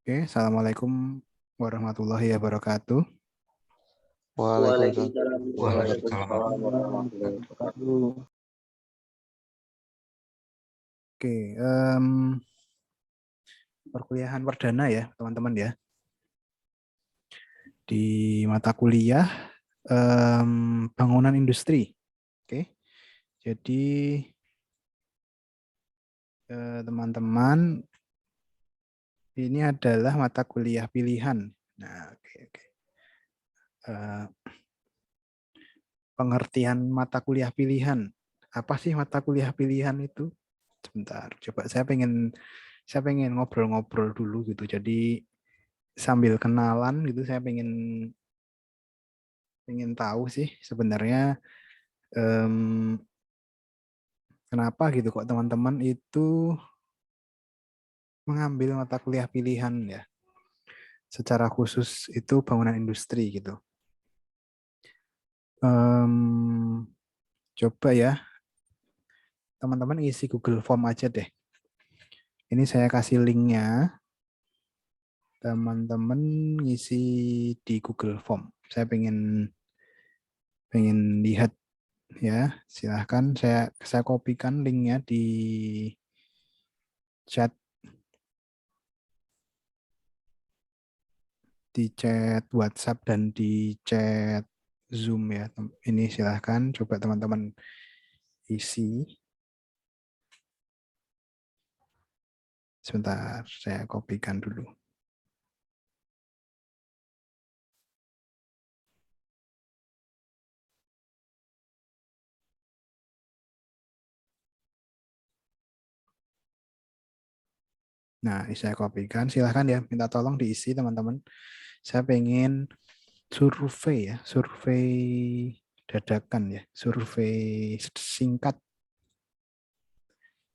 Oke, Assalamualaikum warahmatullahi wabarakatuh. Waalaikumsalam Waalaikumsalam warahmatullahi Waalaikumsalam warahmatullahi wabarakatuh. Oke, perkuliahan perdana ya, teman-teman ya. Di mata kuliah bangunan industri. Oke, jadi teman-teman ini adalah mata kuliah pilihan. Nah, oke. Pengertian mata kuliah pilihan. Apa sih mata kuliah pilihan itu? Sebentar, coba saya pengen ngobrol-ngobrol dulu gitu. Jadi sambil kenalan gitu, saya pengen tahu sih sebenarnya kenapa gitu kok teman-teman itu mengambil mata kuliah pilihan ya. Secara khusus itu bangunan industri gitu. Coba ya teman-teman isi Google Form aja deh. Ini saya kasih linknya. Teman-teman ngisi di Google Form. Saya pengen lihat ya. Silahkan saya kopikan linknya di chat WhatsApp dan di chat Zoom ya. Ini silahkan coba teman-teman isi. Sebentar, saya kopikan dulu. Nah, saya kopikan. Silahkan ya, minta tolong diisi teman-teman. Saya pengen survei ya, survei dadakan ya, survei singkat.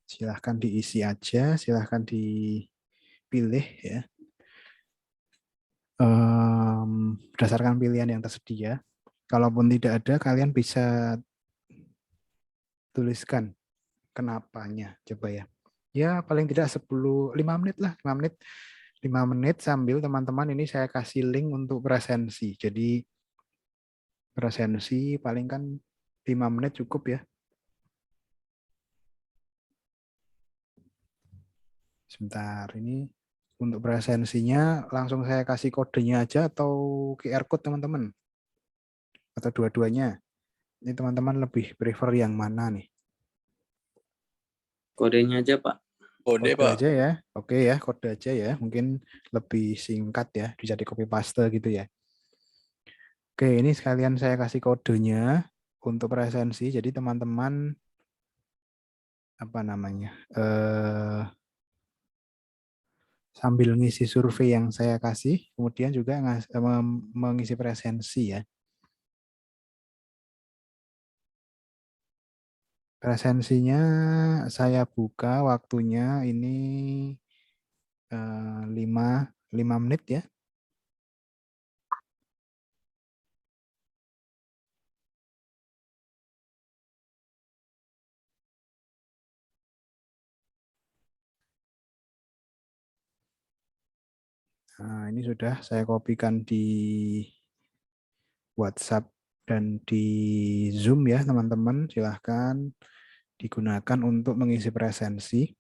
Silahkan diisi aja, silahkan dipilih ya. Berdasarkan pilihan yang tersedia. Kalaupun tidak ada, kalian bisa tuliskan kenapanya. Coba ya. Ya, paling tidak 5 menit lah, 5 menit. 5 menit sambil teman-teman ini saya kasih link untuk presensi. Jadi presensi paling kan 5 menit cukup ya. Sebentar, ini untuk presensinya langsung saya kasih kodenya aja atau QR code teman-teman? Atau dua-duanya? Ini teman-teman lebih prefer yang mana nih? Kodenya aja, Pak. Kode, Kode Pak. aja ya. Oke ya, kode aja ya. Mungkin lebih singkat ya, bisa di copy paste gitu ya. Oke, ini sekalian saya kasih kodenya untuk presensi. Jadi teman-teman apa namanya? Sambil ngisi survei yang saya kasih, kemudian juga mengisi presensi ya. Presensinya saya buka waktunya ini 5 menit ya. Nah, ini sudah saya kopikan di WhatsApp dan di Zoom ya teman-teman. Silahkan digunakan untuk mengisi presensi.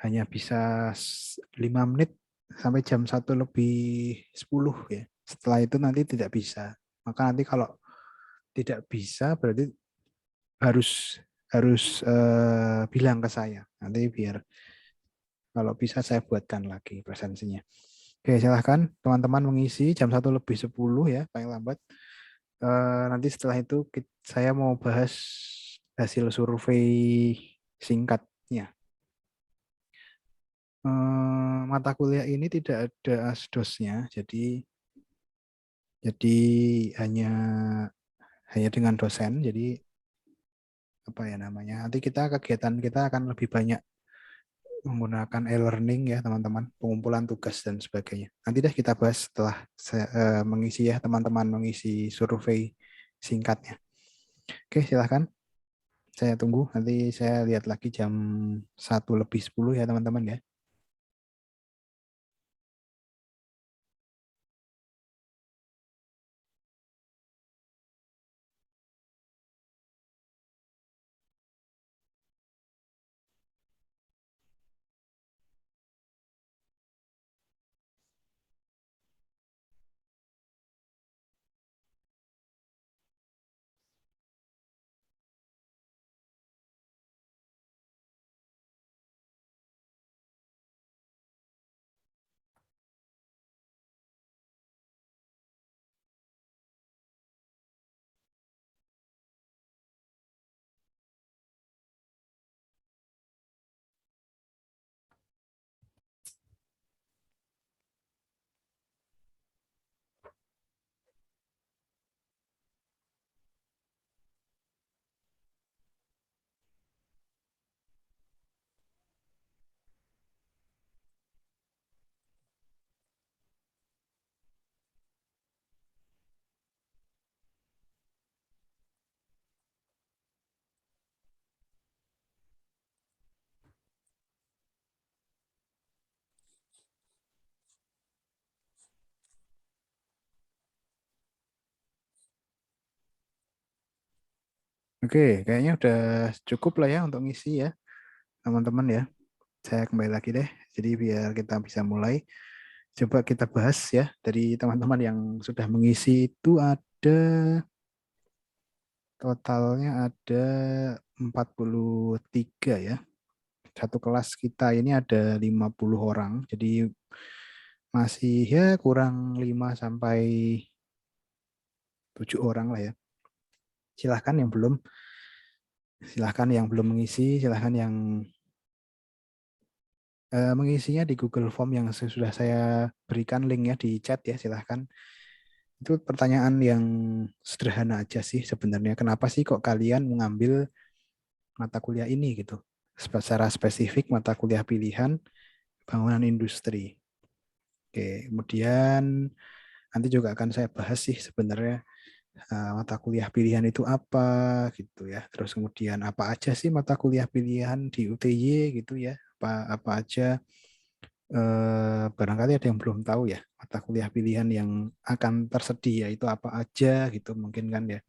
Hanya bisa 5 menit sampai jam 1 lebih 10 ya. Setelah itu nanti tidak bisa. Maka nanti kalau tidak bisa berarti harus harus bilang ke saya. Nanti biar kalau bisa saya buatkan lagi presensinya. Oke, silahkan teman-teman mengisi jam 1 lebih 10 ya, paling lambat. Nanti setelah itu saya mau bahas hasil survei singkatnya. Mata kuliah ini tidak ada asdosnya, jadi hanya dengan dosen. Jadi apa ya namanya? Nanti kegiatan kita akan lebih banyak menggunakan e-learning ya teman-teman, pengumpulan tugas dan sebagainya. Nanti deh kita bahas setelah mengisi ya teman-teman mengisi survei singkatnya. Oke, silahkan. Saya tunggu, nanti saya lihat lagi jam 1 lebih 10 ya teman-teman ya. Oke, kayaknya udah cukup lah ya untuk ngisi ya, teman-teman ya. Saya kembali lagi deh. Jadi biar kita bisa mulai. Coba kita bahas ya. Dari teman-teman yang sudah mengisi itu ada totalnya ada 43 ya. Satu kelas kita ini ada 50 orang. Jadi masih ya kurang 5 sampai 7 orang lah ya. Silahkan yang belum, silahkan yang belum mengisi, silahkan yang mengisinya di Google Form yang sudah saya berikan linknya di chat ya, silahkan. Itu pertanyaan yang sederhana aja sih sebenarnya. Kenapa sih kok kalian mengambil mata kuliah ini gitu? Secara spesifik mata kuliah pilihan bangunan industri. Oke, kemudian nanti juga akan saya bahas sih sebenarnya mata kuliah pilihan itu apa gitu ya. Terus kemudian apa aja sih mata kuliah pilihan di UTY gitu ya. Apa apa aja barangkali ada yang belum tahu ya mata kuliah pilihan yang akan tersedia itu apa aja gitu mungkin kan ya.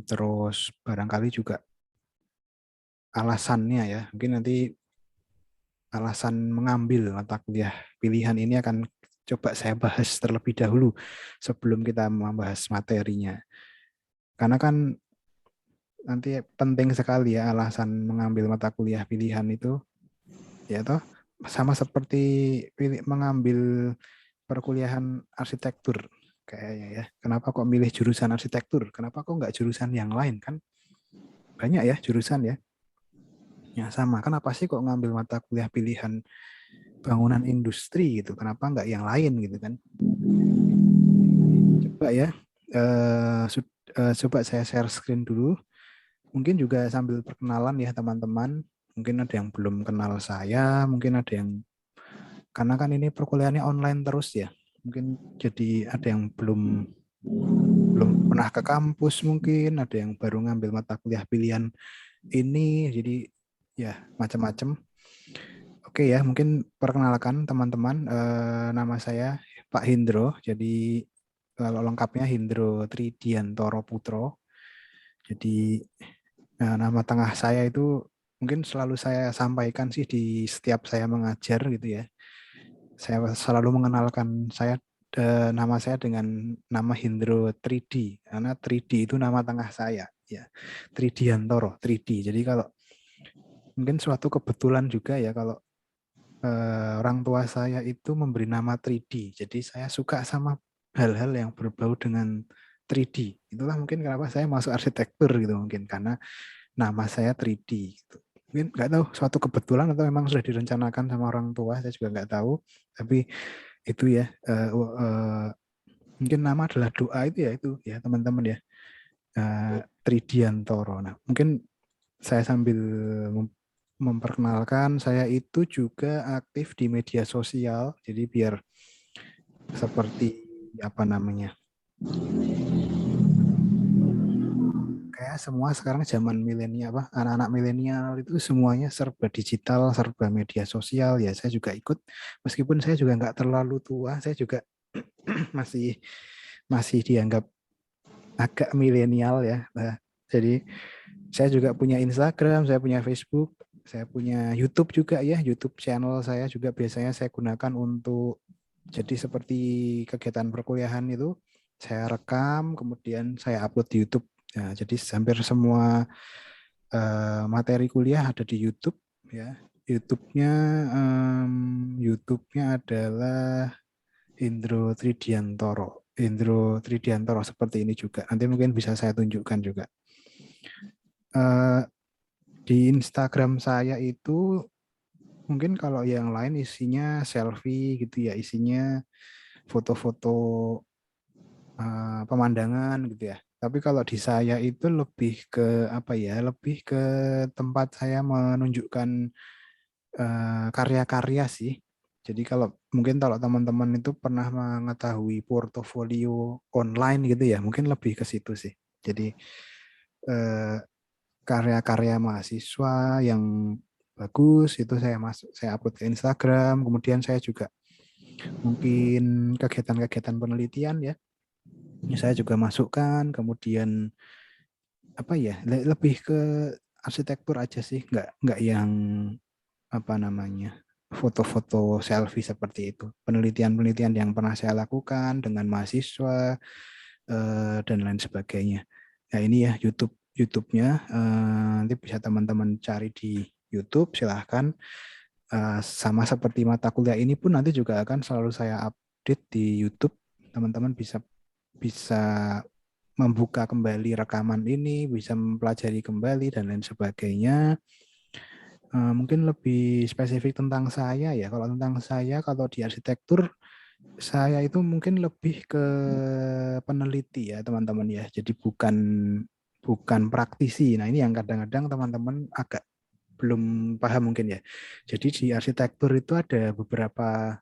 Terus barangkali juga alasannya ya mungkin nanti alasan mengambil mata kuliah pilihan ini akan coba saya bahas terlebih dahulu sebelum kita membahas materinya karena kan nanti penting sekali ya alasan mengambil mata kuliah pilihan itu ya toh sama seperti mengambil perkuliahan arsitektur kayaknya ya. Kenapa kok milih jurusan arsitektur? Kenapa kok nggak jurusan yang lain kan? Banyak ya jurusan ya. Ya sama. Kenapa sih kok ngambil mata kuliah pilihan bangunan industri gitu? Kenapa nggak yang lain gitu kan? Coba ya. Coba saya share screen dulu. Mungkin juga sambil perkenalan ya teman-teman. Mungkin ada yang belum kenal saya, mungkin ada yang karena kan ini perkuliahannya online terus ya. Mungkin jadi ada yang belum pernah ke kampus mungkin, ada yang baru ngambil mata kuliah pilihan ini, jadi ya macam-macam. Oke ya, mungkin perkenalkan teman-teman, nama saya Pak Hindro, jadi kalau lengkapnya Hindro Tridiantoro Putro. Jadi nama tengah saya itu mungkin selalu saya sampaikan sih di setiap saya mengajar gitu ya. Saya selalu mengenalkan nama saya dengan nama Hindro 3D karena 3D itu nama tengah saya ya. Tridiantoro 3D. Jadi kalau mungkin suatu kebetulan juga ya kalau orang tua saya itu memberi nama 3D. Jadi saya suka sama hal-hal yang berbau dengan 3D. Itulah mungkin kenapa saya masuk arsitektur gitu mungkin karena nama saya 3D gitu. Mungkin nggak tahu suatu kebetulan atau memang sudah direncanakan sama orang tua, saya juga nggak tahu. Tapi itu ya mungkin nama adalah doa itu ya teman-teman ya. Tridiantoro. Nah, mungkin saya sambil memperkenalkan saya itu juga aktif di media sosial. Jadi biar seperti apa namanya? Kayak semua sekarang zaman milenial apa anak-anak milenial itu semuanya serba digital, serba media sosial ya. Saya juga ikut meskipun saya juga nggak terlalu tua, saya juga masih masih dianggap agak milenial ya. Nah, jadi saya juga punya Instagram, saya punya Facebook, saya punya YouTube juga ya. YouTube channel saya juga biasanya saya gunakan untuk jadi seperti kegiatan perkuliahan itu saya rekam, kemudian saya upload di YouTube. Nah, jadi hampir semua materi kuliah ada di YouTube ya. YouTube-nya adalah Indro Tridiantoro. Indro Tridiantoro seperti ini juga. Nanti mungkin bisa saya tunjukkan juga. Eh, di Instagram saya itu mungkin kalau yang lain isinya selfie gitu ya, isinya foto-foto pemandangan gitu ya. Tapi kalau di saya itu lebih ke apa ya, lebih ke tempat saya menunjukkan karya-karya sih. Jadi kalau mungkin kalau teman-teman itu pernah mengetahui portofolio online gitu ya, mungkin lebih ke situ sih. Jadi eh, karya-karya mahasiswa yang bagus itu saya upload ke Instagram. Kemudian saya juga mungkin kegiatan-kegiatan penelitian ya, saya juga masukkan. Kemudian apa ya, lebih ke arsitektur aja sih, nggak yang apa namanya, foto-foto selfie seperti itu. Penelitian-penelitian yang pernah saya lakukan dengan mahasiswa dan lain sebagainya. Nah ini ya YouTube-nya, nanti bisa teman-teman cari di YouTube, silahkan. Sama seperti mata kuliah ini pun nanti juga akan selalu saya update di YouTube. Teman-teman bisa bisa membuka kembali rekaman ini, bisa mempelajari kembali dan lain sebagainya. Mungkin lebih spesifik tentang saya ya. Kalau tentang saya, kalau di arsitektur, saya itu mungkin lebih ke peneliti ya teman-teman ya. Jadi bukan bukan praktisi. Nah ini yang kadang-kadang teman-teman agak belum paham mungkin ya. Jadi di arsitektur itu ada beberapa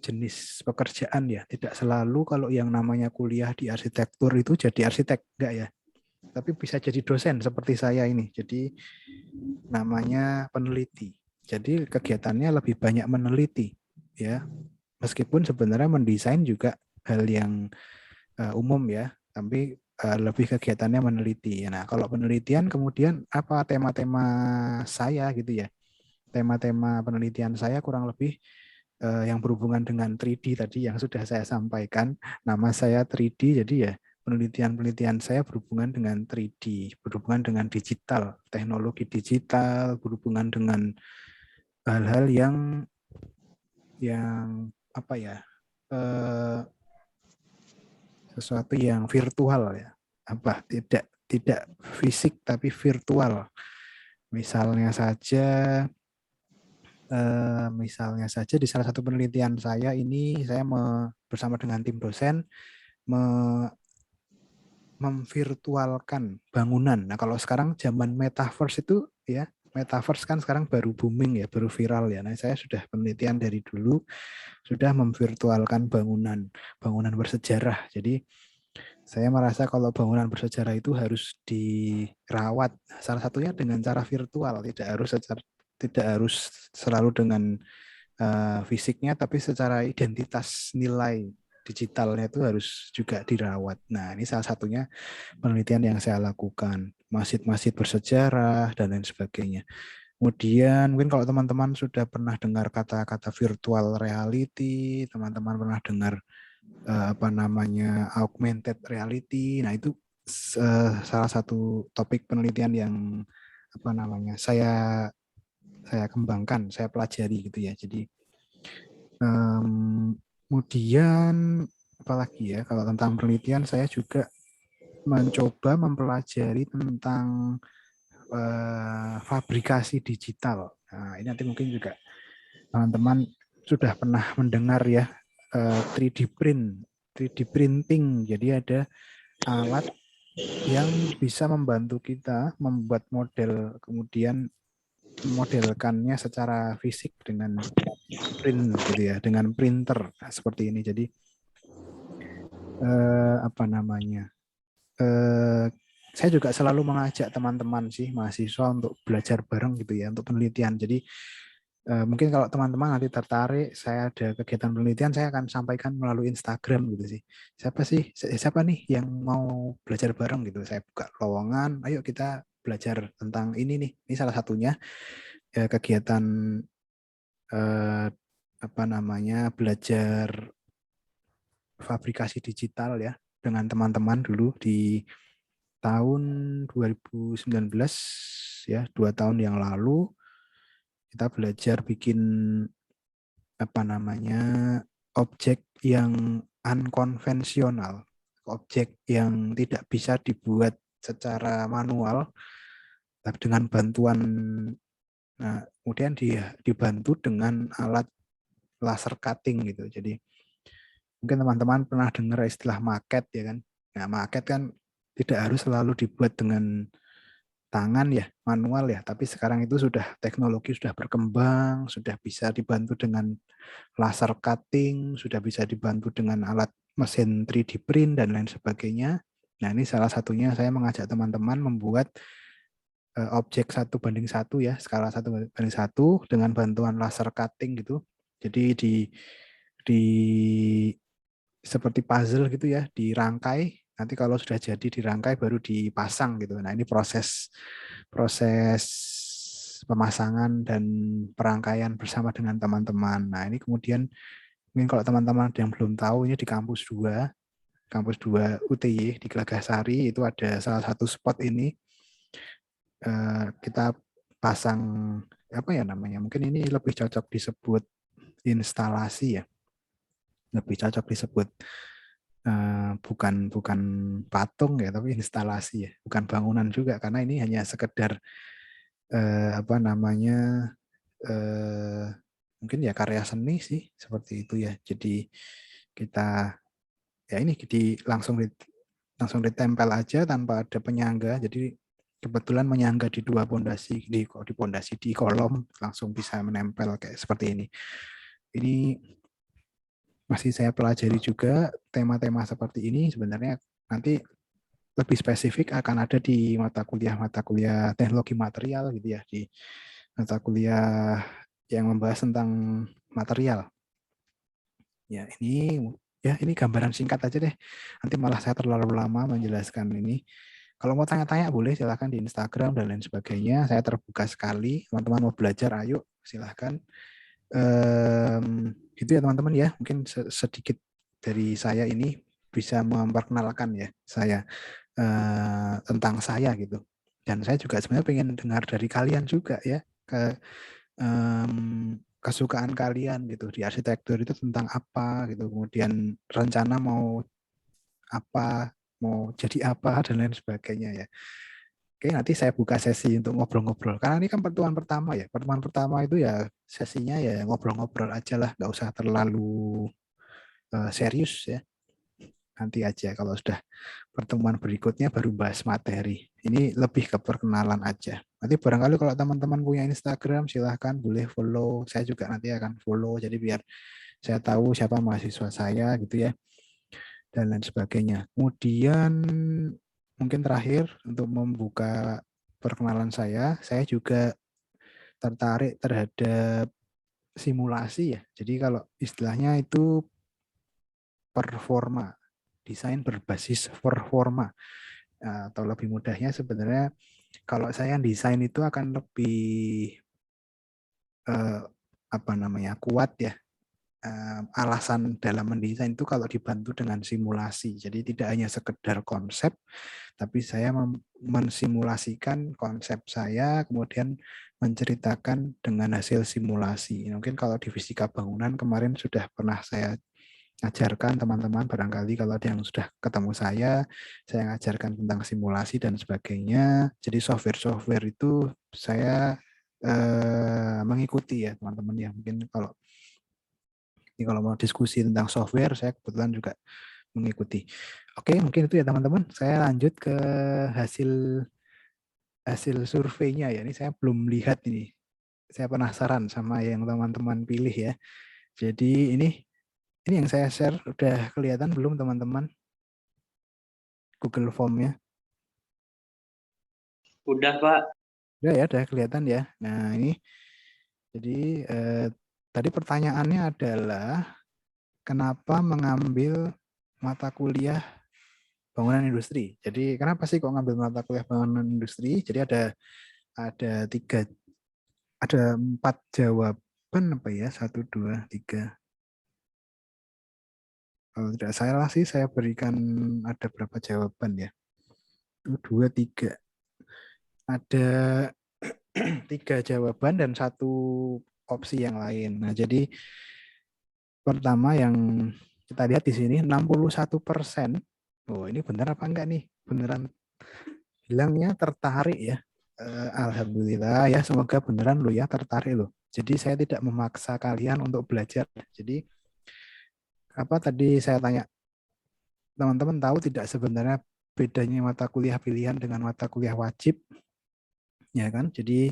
jenis pekerjaan ya. Tidak selalu kalau yang namanya kuliah di arsitektur itu jadi arsitek, enggak ya. Tapi bisa jadi dosen seperti saya ini. Jadi namanya peneliti. Jadi kegiatannya lebih banyak meneliti ya. Meskipun sebenarnya mendesain juga hal yang umum ya, tapi lebih kegiatannya meneliti. Nah, kalau penelitian kemudian apa tema-tema saya gitu ya. Tema-tema penelitian saya kurang lebih yang berhubungan dengan 3D tadi yang sudah saya sampaikan. Nama saya 3D, jadi ya penelitian-penelitian saya berhubungan dengan 3D, berhubungan dengan digital, teknologi digital, berhubungan dengan hal-hal yang apa ya, sesuatu yang virtual ya, apa tidak fisik tapi virtual. Misalnya saja di salah satu penelitian saya ini saya bersama dengan tim dosen memvirtualkan bangunan. Nah, kalau sekarang zaman metaverse itu ya, metaverse kan sekarang baru booming ya, baru viral ya. Nah, saya sudah penelitian dari dulu sudah memvirtualkan bangunan, bangunan bersejarah. Jadi saya merasa kalau bangunan bersejarah itu harus dirawat. Salah satunya dengan cara virtual, tidak harus selalu dengan fisiknya, tapi secara identitas nilai digitalnya itu harus juga dirawat. Nah, ini salah satunya penelitian yang saya lakukan. Masjid-masjid bersejarah dan lain sebagainya. Kemudian mungkin kalau teman-teman sudah pernah dengar kata-kata virtual reality, teman-teman pernah dengar apa namanya augmented reality. Nah, itu salah satu topik penelitian yang apa namanya saya kembangkan, saya pelajari gitu ya. Jadi kemudian apalagi ya, kalau tentang penelitian saya juga mencoba mempelajari tentang fabrikasi digital. Nah, ini nanti mungkin juga teman-teman sudah pernah mendengar ya 3D print, 3D printing. Jadi ada alat yang bisa membantu kita membuat model, kemudian memodelkannya secara fisik dengan print gitu ya, dengan printer. Nah, seperti ini. Jadi apa namanya? Saya juga selalu mengajak teman-teman sih mahasiswa untuk belajar bareng gitu ya untuk penelitian. Jadi mungkin kalau teman-teman nanti tertarik, saya ada kegiatan penelitian, saya akan sampaikan melalui Instagram gitu sih. Siapa nih yang mau belajar bareng gitu? Saya buka lowongan, ayo kita belajar tentang ini nih. Ini salah satunya kegiatan apa namanya belajar fabrikasi digital ya dengan teman-teman dulu di tahun 2019 ya, 2 tahun yang lalu kita belajar bikin apa namanya objek yang unkonvensional, objek yang tidak bisa dibuat secara manual, tapi dengan bantuan, nah, kemudian dibantu dengan alat laser cutting gitu. Jadi mungkin teman-teman pernah dengar istilah maket ya kan. Nah, maket kan tidak harus selalu dibuat dengan tangan ya, manual ya, tapi sekarang itu sudah teknologi sudah berkembang, sudah bisa dibantu dengan laser cutting, sudah bisa dibantu dengan alat mesin 3D print dan lain sebagainya. Nah, ini salah satunya saya mengajak teman-teman membuat objek 1:1 ya, skala 1:1 dengan bantuan laser cutting gitu. Jadi di seperti puzzle gitu ya, dirangkai Nanti kalau sudah jadi dirangkai baru dipasang gitu. Nah, ini proses proses pemasangan dan perangkaian bersama dengan teman-teman. Nah, ini kemudian mungkin kalau teman-teman ada yang belum tahu, ini di kampus 2 UTY di Gelagasari itu ada salah satu spot ini. Kita pasang apa ya namanya? Mungkin ini lebih cocok disebut instalasi ya. Lebih cocok disebut bukan bukan patung ya, tapi instalasi ya, bukan bangunan juga karena ini hanya sekedar apa namanya mungkin ya karya seni sih seperti itu ya. Jadi kita ya ini langsung ditempel aja tanpa ada penyangga. Jadi kebetulan menyangga di dua pondasi di pondasi di kolom langsung bisa menempel kayak seperti ini. Ini masih saya pelajari juga tema-tema seperti ini sebenarnya nanti lebih spesifik akan ada di mata kuliah teknologi material gitu ya, di mata kuliah yang membahas tentang material. Ini gambaran singkat aja deh. Nanti malah saya terlalu lama menjelaskan ini. Kalau mau tanya-tanya boleh silahkan di Instagram dan lain sebagainya. Saya terbuka sekali. Teman-teman mau belajar, ayo silahkan. Gitu ya teman-teman ya. Mungkin sedikit dari saya ini bisa memperkenalkan ya saya tentang saya gitu. Dan saya juga sebenarnya pengen dengar dari kalian juga ya kesukaan kalian gitu di arsitektur itu tentang apa gitu. Kemudian rencana mau apa, mau jadi apa dan lain sebagainya ya. Oke, nanti saya buka sesi untuk ngobrol-ngobrol. Karena ini kan pertemuan pertama ya. Pertemuan pertama itu ya sesinya ya ngobrol-ngobrol aja lah, nggak usah terlalu serius ya. Nanti aja kalau sudah pertemuan berikutnya baru bahas materi. Ini lebih ke perkenalan aja. Nanti barangkali kalau teman-teman punya Instagram silahkan boleh follow. Saya juga nanti akan follow. Jadi biar saya tahu siapa mahasiswa saya gitu ya. Dan lain sebagainya. Kemudian mungkin terakhir untuk membuka perkenalan saya juga tertarik terhadap simulasi ya. Jadi kalau istilahnya itu performa, desain berbasis performa. Atau lebih mudahnya sebenarnya kalau saya desain itu akan lebih apa namanya kuat ya, alasan dalam mendesain itu kalau dibantu dengan simulasi. Jadi tidak hanya sekedar konsep, tapi saya mensimulasikan konsep saya, kemudian menceritakan dengan hasil simulasi. Mungkin kalau di fisika bangunan kemarin sudah pernah saya ajarkan teman-teman, barangkali kalau ada yang sudah ketemu saya ngajarkan tentang simulasi dan sebagainya. Jadi software-software itu saya mengikuti ya teman-teman ya. Mungkin kalau mau diskusi tentang software, saya kebetulan juga mengikuti. Oke, mungkin itu ya teman-teman. Saya lanjut ke hasil surveinya ya. Ini saya belum lihat ini. Saya penasaran sama yang teman-teman pilih ya. Jadi ini yang saya share udah kelihatan belum teman-teman? Google Form-nya. Udah, Pak. Udah kelihatan ya. Nah, ini jadi tadi pertanyaannya adalah kenapa mengambil mata kuliah bangunan industri. Jadi kenapa sih kok ngambil mata kuliah bangunan industri? Jadi ada 4 jawaban apa ya? 1, 2, 3. Kalau tidak salah sih saya berikan ada berapa jawaban ya? 1, 2, 3. Ada 3 jawaban dan 1 opsi yang lain. Nah, jadi pertama yang kita lihat di sini 61%. Oh, ini benar apa enggak nih? Beneran bilangnya tertarik ya. Alhamdulillah ya, semoga beneran lo ya tertarik lo. Jadi saya tidak memaksa kalian untuk belajar. Jadi apa tadi saya tanya, teman-teman tahu tidak sebenarnya bedanya mata kuliah pilihan dengan mata kuliah wajib? Ya kan? Jadi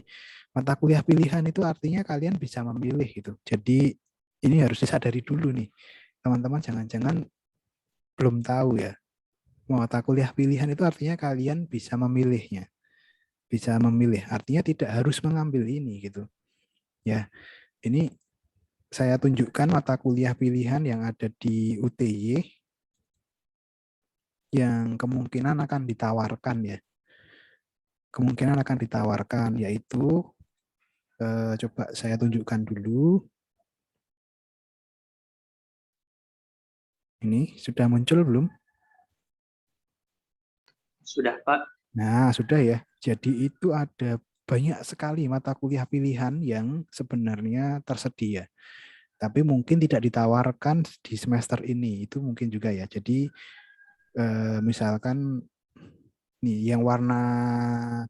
mata kuliah pilihan itu artinya kalian bisa memilih gitu. Jadi ini harus disadari dulu nih. Teman-teman jangan-jangan belum tahu ya. Mata kuliah pilihan itu artinya kalian bisa memilihnya. Bisa memilih. Artinya tidak harus mengambil ini gitu. Ya. Ini saya tunjukkan mata kuliah pilihan yang ada di UTY. yang kemungkinan akan ditawarkan ya. Kemungkinan akan ditawarkan yaitu coba saya tunjukkan dulu. Ini sudah muncul belum? Sudah, Pak. Nah, sudah ya. Jadi itu ada banyak sekali mata kuliah pilihan yang sebenarnya tersedia. Tapi mungkin tidak ditawarkan di semester ini. Itu mungkin juga ya. Jadi misalkan nih yang warna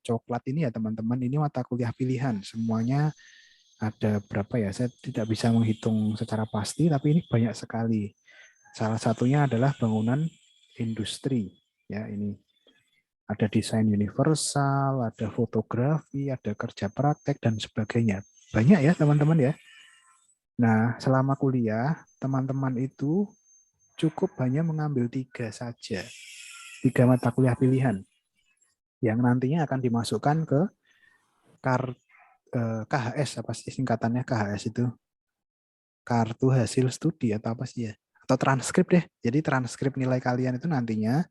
coklat ini ya teman-teman, ini mata kuliah pilihan. Semuanya ada berapa ya? Saya tidak bisa menghitung secara pasti, tapi ini banyak sekali. Salah satunya adalah bangunan industri. Ya, ini ada desain universal, ada fotografi, ada kerja praktek, dan sebagainya. Banyak ya teman-teman ya. Nah, selama kuliah, teman-teman itu cukup hanya mengambil 3 saja. 3 mata kuliah pilihan yang nantinya akan dimasukkan ke KHS, apa sih singkatannya KHS itu? Kartu hasil studi atau apa sih ya? Atau transkrip deh. Jadi transkrip nilai kalian itu nantinya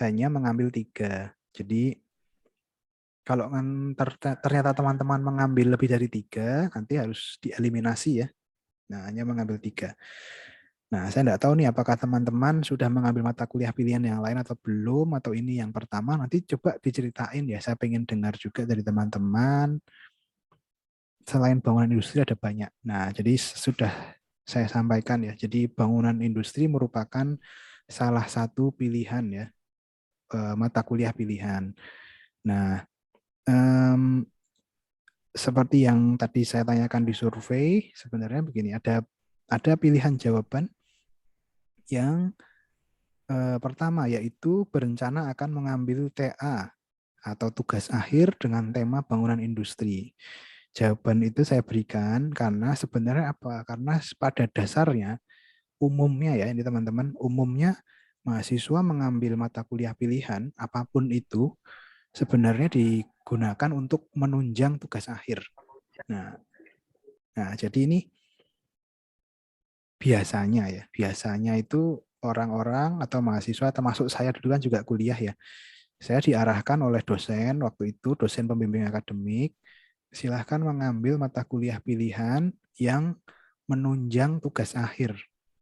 hanya mengambil 3. Jadi kalau ternyata teman-teman mengambil lebih dari 3, nanti harus dieliminasi ya. Nah, hanya mengambil 3. Nah, saya tidak tahu nih apakah teman-teman sudah mengambil mata kuliah pilihan yang lain atau belum, atau ini yang pertama. Nanti coba diceritain ya, saya pengen dengar juga dari teman-teman. Selain bangunan industri ada banyak. Nah, jadi sudah saya sampaikan ya, jadi bangunan industri merupakan salah satu pilihan ya, mata kuliah pilihan. Nah, seperti yang tadi saya tanyakan di survei, sebenarnya begini, ada pilihan jawaban yang pertama yaitu berencana akan mengambil TA atau tugas akhir dengan tema bangunan industri. Jawaban itu saya berikan karena sebenarnya apa? Karena pada dasarnya umumnya ya ini teman-teman, umumnya mahasiswa mengambil mata kuliah pilihan apapun itu sebenarnya digunakan untuk menunjang tugas akhir. Nah, jadi ini biasanya itu orang-orang atau mahasiswa termasuk saya dulu kan juga kuliah ya. Saya diarahkan oleh dosen waktu itu, dosen pembimbing akademik, silahkan mengambil mata kuliah pilihan yang menunjang tugas akhir.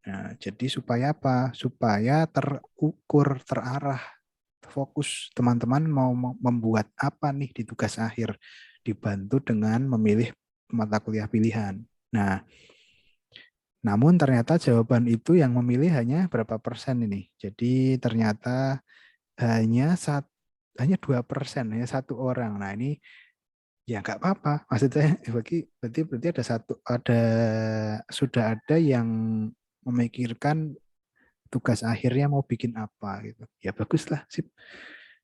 Nah, jadi supaya apa? Supaya terukur, terarah, fokus teman-teman mau membuat apa nih di tugas akhir, dibantu dengan memilih mata kuliah pilihan. Nah, namun ternyata jawaban itu yang memilih hanya berapa persen ini. Jadi ternyata hanya 2%, hanya 1 orang. Nah ini ya nggak apa-apa. Maksudnya berarti sudah ada yang memikirkan tugas akhirnya mau bikin apa gitu. Ya baguslah, sip.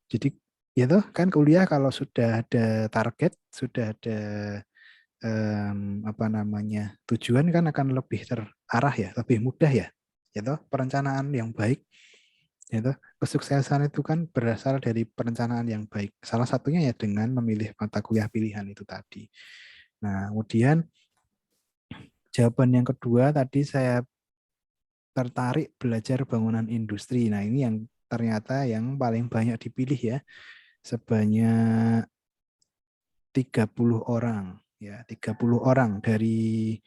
Jadi ya toh kan kuliah kalau sudah ada target, sudah ada apa namanya tujuan kan akan lebih terarah ya, lebih mudah ya. Ya toh perencanaan yang baik, ya toh kesuksesan itu kan berasal dari perencanaan yang baik. Salah satunya ya dengan memilih mata kuliah pilihan itu tadi. Nah, kemudian jawaban yang kedua tadi saya tertarik belajar bangunan industri. Nah, ini yang ternyata yang paling banyak dipilih ya. Sebanyak 30 orang ya, 30 orang dari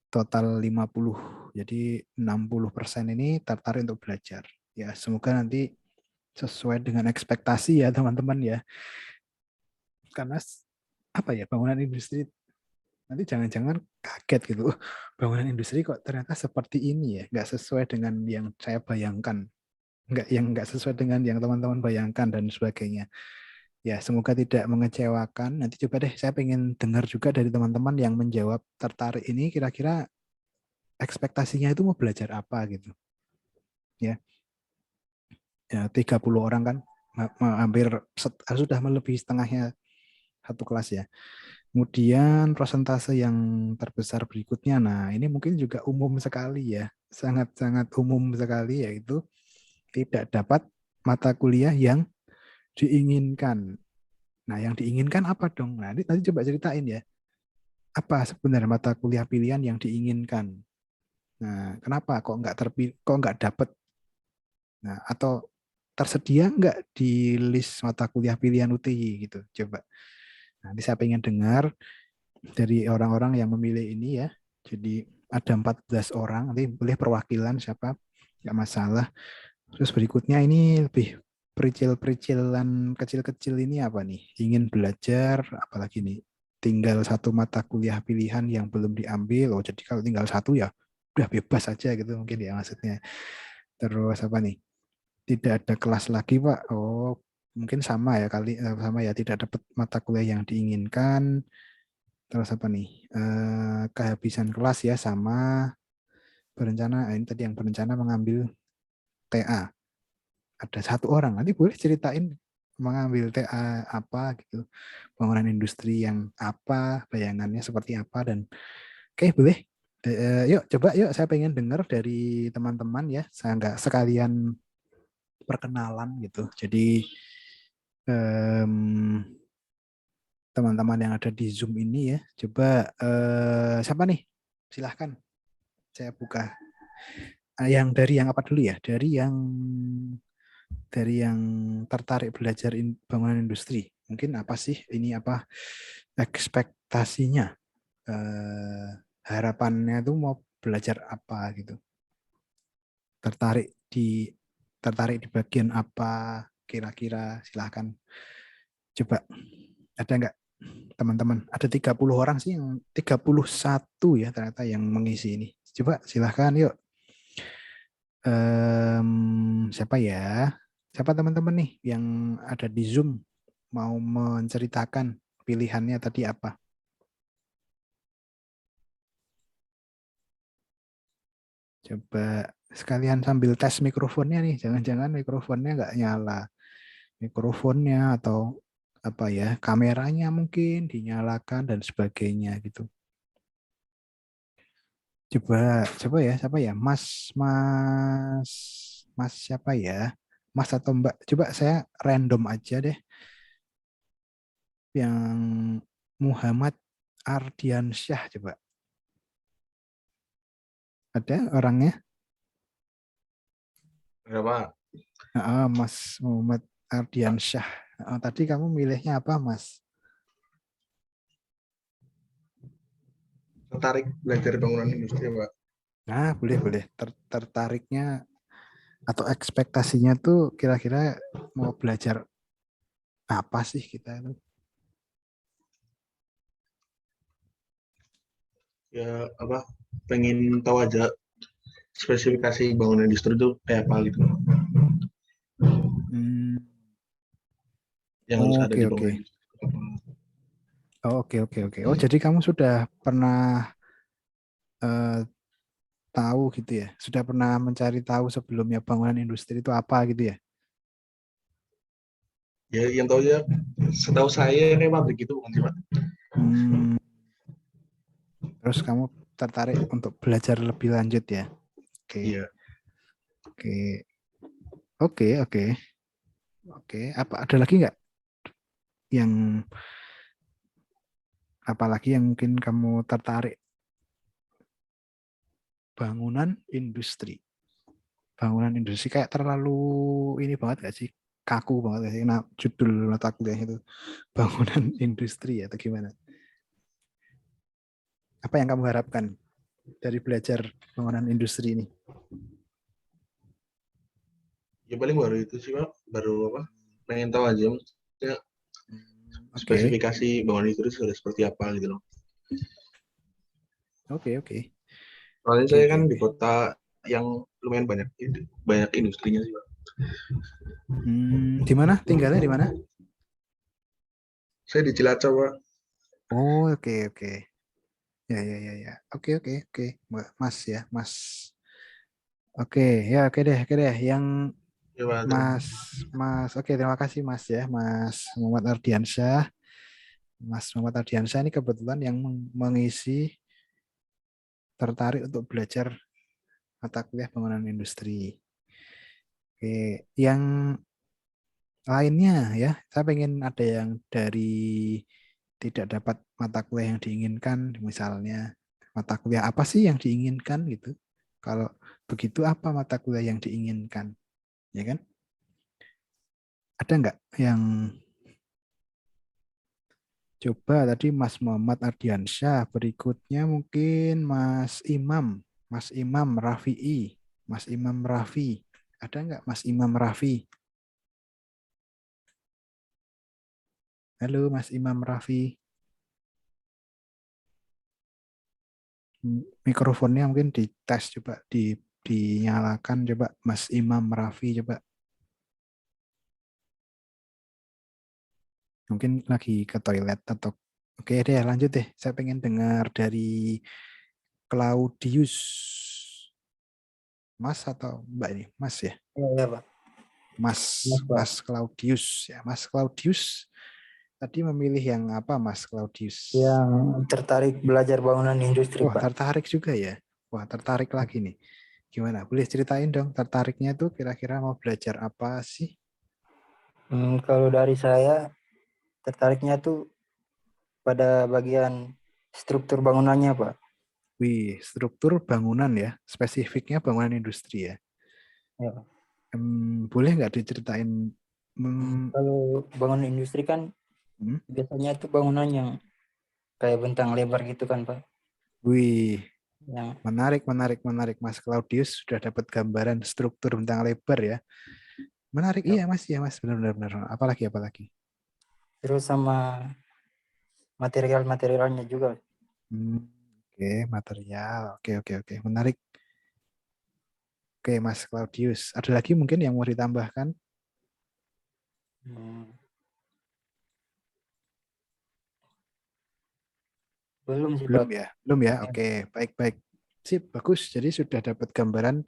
total 50. Jadi 60% ini tertarik untuk belajar. Ya, semoga nanti sesuai dengan ekspektasi ya teman-teman ya. Karena apa ya, bangunan industri nanti jangan-jangan kaget gitu. Bangunan industri kok ternyata seperti ini ya, nggak sesuai dengan yang saya bayangkan. Nggak sesuai dengan yang teman-teman bayangkan dan sebagainya. Ya, semoga tidak mengecewakan. Nanti coba deh, saya pengen dengar juga dari teman-teman yang menjawab tertarik ini, kira-kira ekspektasinya itu mau belajar apa gitu. Ya, 30 orang kan, hampir sudah melebihi setengahnya satu kelas ya. Kemudian persentase yang terbesar berikutnya, nah ini mungkin juga umum sekali ya, sangat-sangat umum sekali, yaitu tidak dapat mata kuliah yang diinginkan. Nah, yang diinginkan apa dong? Nah, ini nanti coba ceritain ya. Apa sebenarnya mata kuliah pilihan yang diinginkan? Nah, kenapa kok nggak terpilih, kok nggak dapet? Nah, atau tersedia nggak di list mata kuliah pilihan UTY gitu. Coba. Nanti saya pengen dengar dari orang-orang yang memilih ini ya. Jadi ada 14 orang, nanti boleh perwakilan siapa, nggak masalah. Terus berikutnya ini lebih pericil-pericilan kecil-kecil ini apa nih? Ingin belajar, apalagi nih? Tinggal satu mata kuliah pilihan yang belum diambil. Oh, jadi kalau tinggal satu ya udah bebas aja gitu mungkin ya maksudnya. Terus apa nih? Tidak ada kelas lagi, Pak. Oh, mungkin sama ya kali sama ya tidak dapat mata kuliah yang diinginkan. Terus apa nih? Kehabisan kelas ya sama berencana ini tadi yang berencana mengambil TA. Ada satu orang nanti boleh ceritain mengambil TA apa gitu, bangunan industri yang apa, bayangannya seperti apa dan oke boleh. Yuk coba yuk saya pengen dengar dari teman-teman ya. Saya nggak sekalian perkenalan gitu. Jadi teman-teman yang ada di Zoom ini ya, coba siapa nih? Silahkan saya buka. Yang dari yang apa dulu ya? Dari yang tertarik belajar bangunan industri. Mungkin apa sih ini apa ekspektasinya? Harapannya tuh mau belajar apa gitu? Tertarik di bagian apa kira-kira? Silahkan. Coba ada nggak teman-teman? Ada 30 orang sih, yang 31 ya ternyata yang mengisi ini. Coba silahkan yuk. Siapa ya? Siapa teman-teman nih yang ada di Zoom mau menceritakan pilihannya tadi apa? Coba sekalian sambil tes mikrofonnya nih. Jangan-jangan mikrofonnya nggak nyala. Mikrofonnya atau apa ya, kameranya mungkin dinyalakan dan sebagainya gitu. Coba ya, siapa ya? Mas siapa ya? Mas atau Mbak? Coba saya random aja deh. Yang Muhammad Ardiansyah coba. Ada orangnya? Berapa? Mas Muhammad Ardiansyah. Tadi kamu milihnya apa, Mas? Tertarik belajar bangunan industri, Pak. Nah, boleh. Tertariknya atau ekspektasinya tuh kira-kira mau belajar apa sih kita itu? Ya apa? Pengen tahu aja spesifikasi bangunan industri itu kayak apa gitu. Hmm, Yang harus ada oke di oke. bangunan industri. Oke. Oh, jadi kamu sudah pernah eh, tahu gitu ya? Sudah pernah mencari tahu sebelumnya bangunan industri itu apa gitu ya? Ya yang tahu ya, setahu saya kayak pabrik itu bukan sih, Pak? Hmm, terus kamu tertarik untuk belajar lebih lanjut ya? Oke, Iya. oke, oke. Apa ada lagi nggak yang apalagi yang mungkin kamu tertarik? Bangunan industri. Bangunan industri kayak terlalu ini banget gak sih? Kaku banget gak sih? Nah, judul mata kuliah itu bangunan industri atau gimana? Apa yang kamu harapkan dari belajar bangunan industri ini? Ya paling baru itu sih, Pak. Baru apa? Pengen tahu aja maksudnya Oke, spesifikasi bangunan industri sudah seperti apa gitu loh. oke. Soalnya Oke, saya oke, kan di oke. kota yang lumayan banyak industrinya sih, Pak. Di mana? Tinggalnya di mana? Saya di Cilacap, Pak. Oh, oke. Ya. Oke. Mas ya, Mas. Oke deh. Yang Ya, Pak. Mas, oke, terima kasih Mas ya, Mas Muhammad Ardiansyah. Mas Muhammad Ardiansyah ini kebetulan yang mengisi tertarik untuk belajar mata kuliah bangunan industri. Oke, yang lainnya ya, saya pengen ada yang dari tidak dapat mata kuliah yang diinginkan, misalnya mata kuliah apa sih yang diinginkan gitu. Kalau begitu apa mata kuliah yang diinginkan, ya kan? Ada nggak yang coba tadi Mas Muhammad Ardiansyah, berikutnya mungkin Mas Imam Rafi'i, Mas Imam Rafi. Ada nggak Mas Imam Rafi? Halo Mas Imam Rafi. Mikrofonnya mungkin dites coba, dinyalakan coba Mas Imam Rafi coba. Mungkin lagi ke toilet atau oke deh lanjut deh. Saya pengen dengar dari Claudius. Mas atau Mbak ini? Mas ya? Iya, Pak. Mas, Pak. Mas Claudius ya. Mas Claudius tadi memilih yang apa Mas Claudius? Yang tertarik belajar bangunan industri, Wah, Pak. tertarik juga ya. Wah, tertarik lagi nih. Gimana? Boleh ceritain dong tertariknya tuh kira-kira mau belajar apa sih? Kalau dari saya, tertariknya tuh pada bagian struktur bangunannya, Pak. Wih, struktur bangunan ya. Spesifiknya bangunan industri ya. Ya, Pak. Boleh nggak diceritain? Kalau bangunan industri kan biasanya itu bangunan yang kayak bentang lebar gitu kan, Pak. Wih, Yang menarik. Mas Claudius sudah dapat gambaran struktur bentang lebar ya. Menarik, iya Mas, ya Mas, benar. Apalagi? terus sama material-materialnya juga. Oke, material. Oke. Menarik. Oke, Mas Claudius. Ada lagi mungkin yang mau ditambahkan? Hmm, Belum sih, Pak. Belum ya. Oke, baik. Sip, bagus. Jadi sudah dapat gambaran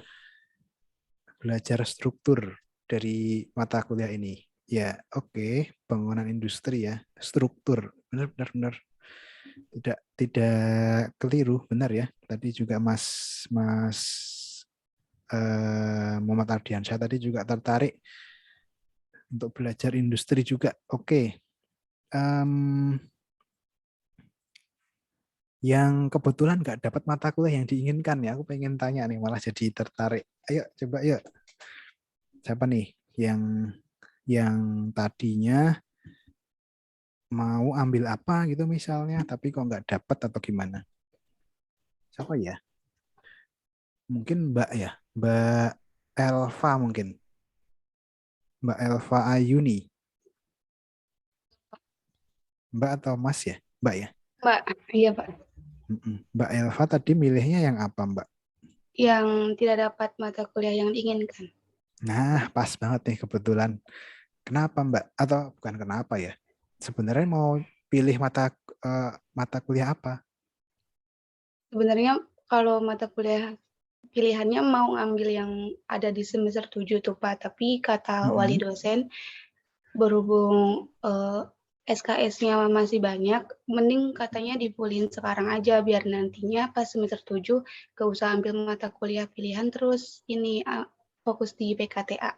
belajar struktur dari mata kuliah ini. Ya, oke, bangunan industri ya, struktur. Benar. Tidak keliru, benar ya. Tadi juga Mas Muhammad Ardiansyah tadi juga tertarik untuk belajar industri juga. Oke. Yang kebetulan nggak dapat mata kuliah yang diinginkan ya. Aku pengen tanya nih, malah jadi tertarik. Ayo, coba yuk. Siapa nih yang tadinya mau ambil apa gitu misalnya, tapi kok nggak dapat atau gimana? Siapa ya? Mungkin Mbak ya, Mbak Elva mungkin. Mbak Elva Ayuni. Mbak atau Mas ya? Mbak ya? Mbak, iya Pak, Mbak Elva tadi milihnya yang apa Mbak? yang tidak dapat mata kuliah yang diinginkan. Nah, pas banget nih kebetulan. Kenapa Mbak? Atau bukan kenapa ya? Sebenarnya mau pilih mata kuliah apa? Sebenarnya kalau mata kuliah pilihannya mau ngambil yang ada di semester 7 tuh Pak, tapi kata wali dosen berhubung SKS-nya masih banyak, mending katanya dipulin sekarang aja biar nantinya pas semester 7 gak usah ambil mata kuliah pilihan terus ini fokus di PKTA.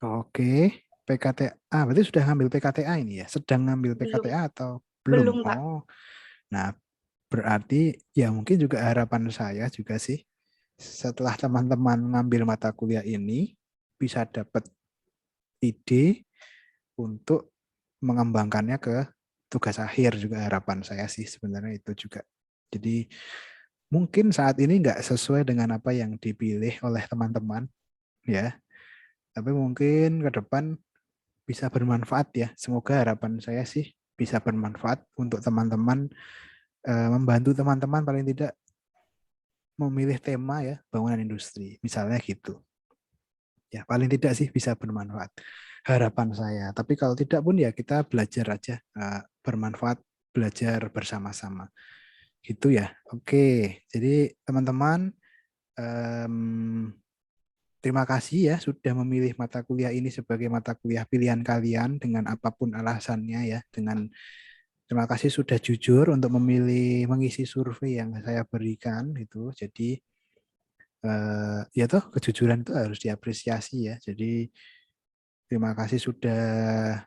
Oke, PKTA. Berarti sudah ngambil PKTA ini ya? Sedang ngambil Belum, PKTA atau belum? belum Pak. Oh, nah berarti ya mungkin juga harapan saya juga sih setelah teman-teman ngambil mata kuliah ini bisa dapat ide untuk mengembangkannya ke tugas akhir juga harapan saya sih sebenarnya itu juga. Jadi mungkin saat ini nggak sesuai dengan apa yang dipilih oleh teman-teman ya, tapi mungkin ke depan bisa bermanfaat ya. Semoga harapan saya sih bisa bermanfaat untuk teman-teman, membantu teman-teman paling tidak memilih tema ya bangunan industri misalnya gitu. Ya paling tidak sih bisa bermanfaat harapan saya. Tapi kalau tidak pun ya kita belajar aja, bermanfaat, belajar bersama-sama gitu ya. Oke, jadi teman-teman, terima kasih ya sudah memilih mata kuliah ini sebagai mata kuliah pilihan kalian dengan apapun alasannya ya. Terima kasih sudah jujur untuk memilih mengisi survei yang saya berikan itu. Jadi ya toh kejujuran itu harus diapresiasi ya. Jadi terima kasih sudah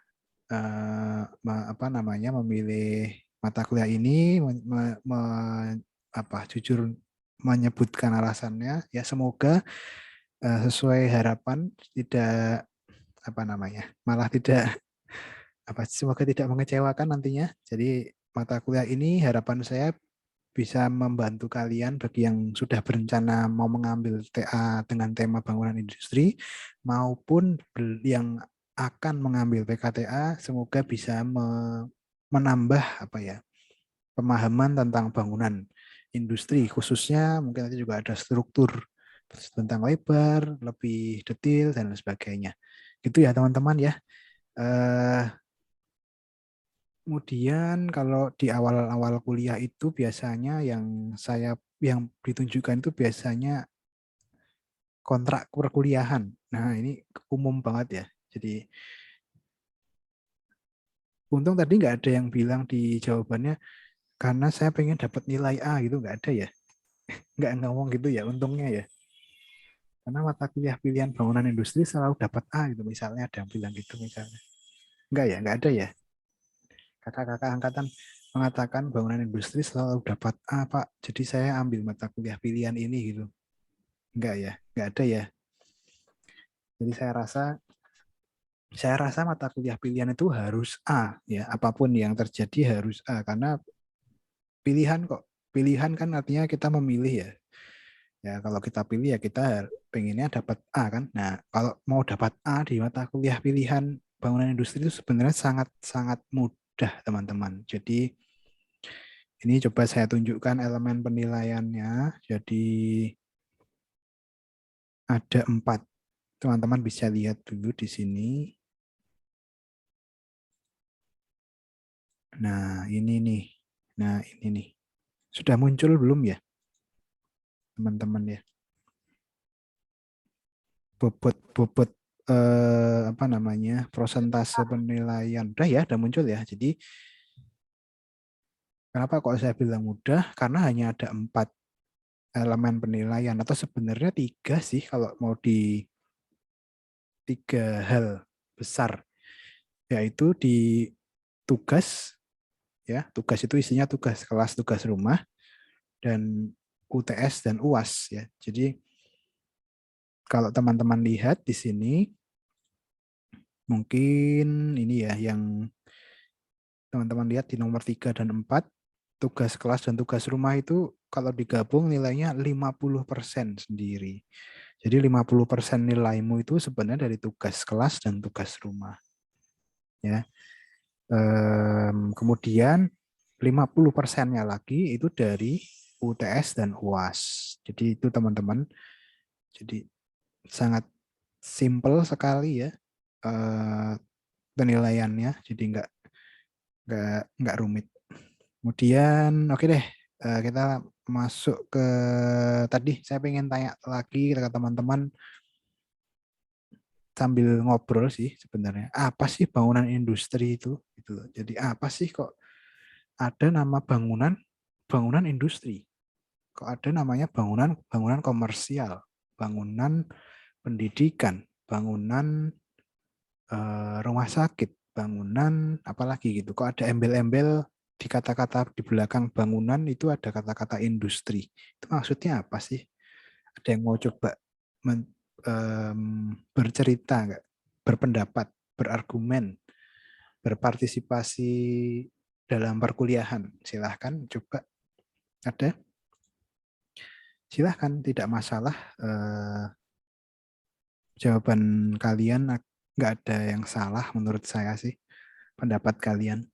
memilih mata kuliah ini, jujur menyebutkan alasannya. Ya semoga sesuai harapan, tidak malah tidak semoga tidak mengecewakan nantinya. Jadi mata kuliah ini harapan saya bisa membantu kalian bagi yang sudah berencana mau mengambil TA dengan tema bangunan industri maupun yang akan mengambil PKTA, semoga bisa menambah pemahaman tentang bangunan industri, khususnya mungkin nanti juga ada struktur tentang lebar lebih detail dan sebagainya. Gitu ya teman-teman ya. Kemudian kalau di awal-awal kuliah itu biasanya yang ditunjukkan itu biasanya kontrak perkuliahan. Nah, ini umum banget ya. Jadi untung tadi nggak ada yang bilang di jawabannya karena saya pengen dapat nilai A gitu, nggak ada ya. Nggak ngomong gitu ya, untungnya ya. Karena mata kuliah pilihan bangunan industri selalu dapat A gitu, misalnya ada yang bilang gitu misalnya. Enggak ya, nggak ada ya. Kakak-kakak angkatan mengatakan bangunan industri selalu dapat A, Pak. Jadi saya ambil mata kuliah pilihan ini gitu. Enggak ya, enggak ada ya. Jadi saya rasa mata kuliah pilihan itu harus A ya, apapun yang terjadi harus A karena pilihan kok. Pilihan kan artinya kita memilih ya. Ya kalau kita pilih ya kita pengennya dapat A kan. Nah, kalau mau dapat A di mata kuliah pilihan bangunan industri itu sebenarnya sangat mudah, teman-teman. Jadi ini coba saya tunjukkan elemen penilaiannya. Jadi ada 4. Teman-teman bisa lihat dulu di sini. Nah, ini nih. Nah, ini nih. Sudah muncul belum ya, teman-teman ya? Bobot prosentase penilaian. Udah muncul ya. Jadi kenapa kok saya bilang mudah? Karena hanya ada 4 elemen penilaian atau sebenarnya 3 sih kalau mau di 3 hal besar, yaitu di tugas ya. Tugas itu isinya tugas kelas, tugas rumah, dan UTS dan UAS ya. Jadi kalau teman-teman lihat di sini mungkin ini ya yang teman-teman lihat di nomor 3 dan 4, tugas kelas dan tugas rumah itu kalau digabung nilainya 50% sendiri. Jadi 50% nilaimu itu sebenarnya dari tugas kelas dan tugas rumah. Ya. Kemudian 50%-nya lagi itu dari UTS dan UAS. Jadi itu teman-teman. Jadi sangat simple sekali ya penilaiannya. Jadi nggak rumit. Kemudian oke deh, kita masuk ke tadi saya pengen tanya lagi ke teman-teman sambil ngobrol sih sebenarnya. Apa sih bangunan industri itu? Gitu loh. Jadi apa sih kok ada nama bangunan industri? Kok ada namanya bangunan komersial, bangunan pendidikan, bangunan rumah sakit, bangunan apalagi gitu. Kok ada embel-embel di kata-kata di belakang bangunan itu ada kata-kata industri. Itu maksudnya apa sih? Ada yang mau coba bercerita nggak? Berpendapat, berargumen, berpartisipasi dalam perkuliahan? Silahkan coba. Ada? Silahkan, tidak masalah. Jawaban kalian nggak ada yang salah menurut saya sih. Pendapat kalian.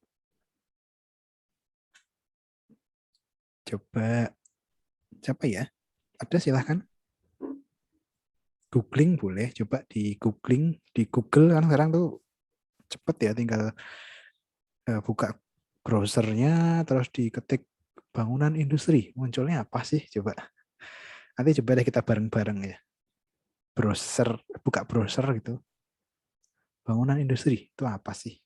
Coba, siapa ya? Ada silahkan. Googling boleh, coba di googling, di Google kan sekarang tuh cepet ya, tinggal buka browsernya, terus diketik bangunan industri, munculnya apa sih? Coba. Nanti coba deh kita bareng-bareng ya. Browser, buka browser gitu. Bangunan industri, itu apa sih?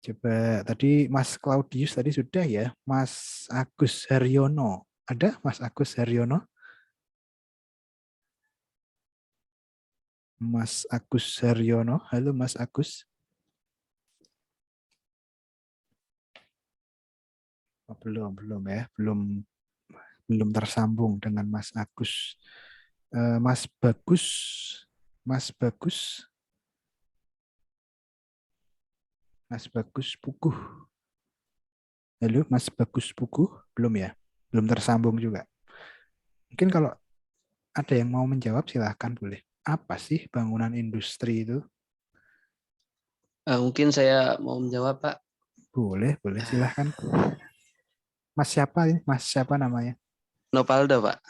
Coba tadi Mas Claudius tadi sudah ya, Mas Agus Haryono. Ada Mas Agus Haryono? Mas Agus Haryono, halo Mas Agus. Oh, belum ya, belum tersambung dengan Mas Agus. Mas Bagus, Mas Bagus Puguh. Halo, Mas Bagus Puguh? Belum ya? Belum tersambung juga. Mungkin kalau ada yang mau menjawab silahkan boleh. Apa sih bangunan industri itu? Mungkin saya mau menjawab, Pak. Boleh silahkan. Mas siapa ini? Mas siapa namanya? Nopaldo, Pak.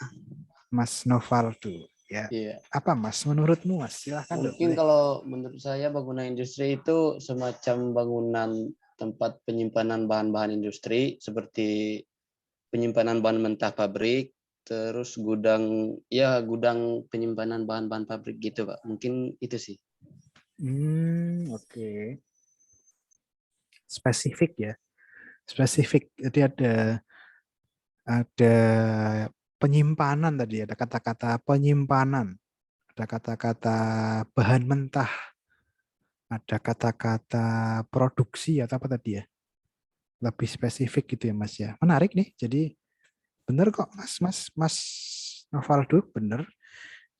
Mas Novaldo. Ya. Iya. Apa Mas? Menurutmu Mas? Silahkan. Mungkin kalau menurut saya bangunan industri itu semacam bangunan tempat penyimpanan bahan-bahan industri seperti penyimpanan bahan mentah pabrik, terus gudang penyimpanan bahan-bahan pabrik gitu, Pak. Mungkin itu sih. Oke. Spesifik ya. Spesifik. Jadi ada penyimpanan tadi, ada kata-kata penyimpanan, ada kata-kata bahan mentah, ada kata-kata produksi atau apa tadi ya? Lebih spesifik gitu ya Mas ya. Menarik nih. Jadi benar kok Mas Novaldo, benar.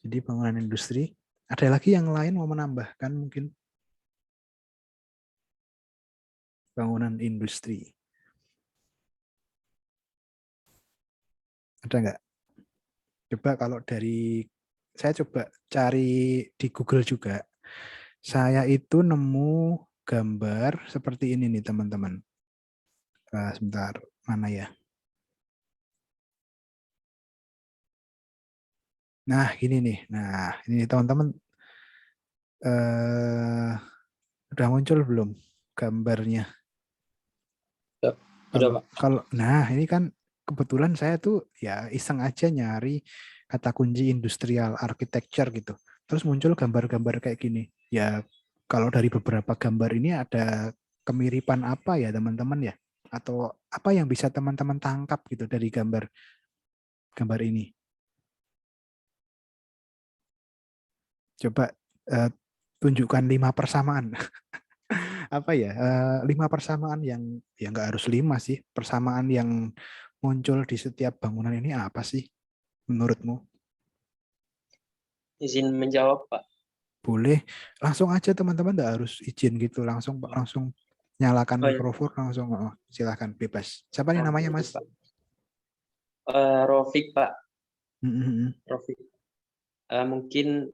Jadi bangunan industri. Ada lagi yang lain mau menambahkan mungkin? Bangunan industri. Ada nggak? Coba kalau saya coba cari di Google juga. Saya itu nemu gambar seperti ini nih teman-teman. Sebentar, mana ya? Nah, gini nih. Nah, ini teman-teman udah muncul belum gambarnya? Udah, Pak. Nah, ini kan kebetulan saya tuh ya iseng aja nyari kata kunci industrial architecture gitu. Terus muncul gambar-gambar kayak gini. Ya, kalau dari beberapa gambar ini ada kemiripan apa ya teman-teman ya? Atau apa yang bisa teman-teman tangkap gitu dari gambar ini? Coba tunjukkan 5 persamaan. Apa ya? 5 persamaan yang ya nggak harus 5 sih. Persamaan yang muncul di setiap bangunan ini apa sih menurutmu? Izin menjawab, Pak. Boleh, langsung aja teman-teman, nggak harus izin gitu, langsung nyalakan mikrofon, langsung silakan bebas. Siapa nih namanya Mas? Pak. Rofik, Pak. Rofik. Mungkin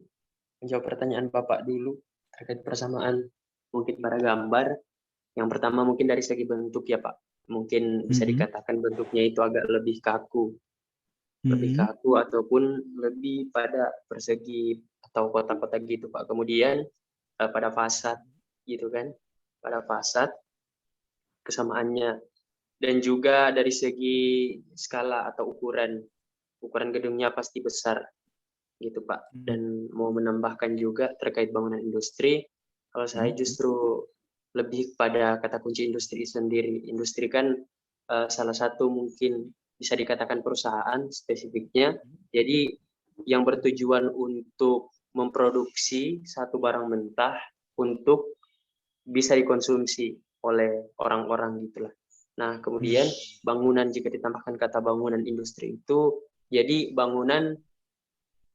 menjawab pertanyaan Bapak dulu terkait persamaan mungkin pada gambar. Yang pertama mungkin dari segi bentuk ya Pak. Mungkin bisa dikatakan bentuknya itu agak lebih kaku. Lebih kaku ataupun lebih pada persegi atau kotak-kotak gitu Pak. Kemudian pada fasad gitu kan. Pada fasad kesamaannya. Dan juga dari segi skala atau ukuran gedungnya pasti besar gitu Pak. Dan mau menambahkan juga terkait bangunan industri, kalau saya justru lebih pada kata kunci industri sendiri. Industri kan salah satu mungkin bisa dikatakan perusahaan spesifiknya. Jadi yang bertujuan untuk memproduksi satu barang mentah untuk bisa dikonsumsi oleh orang-orang gitulah. Nah, kemudian bangunan, jika ditambahkan kata bangunan industri itu, jadi bangunan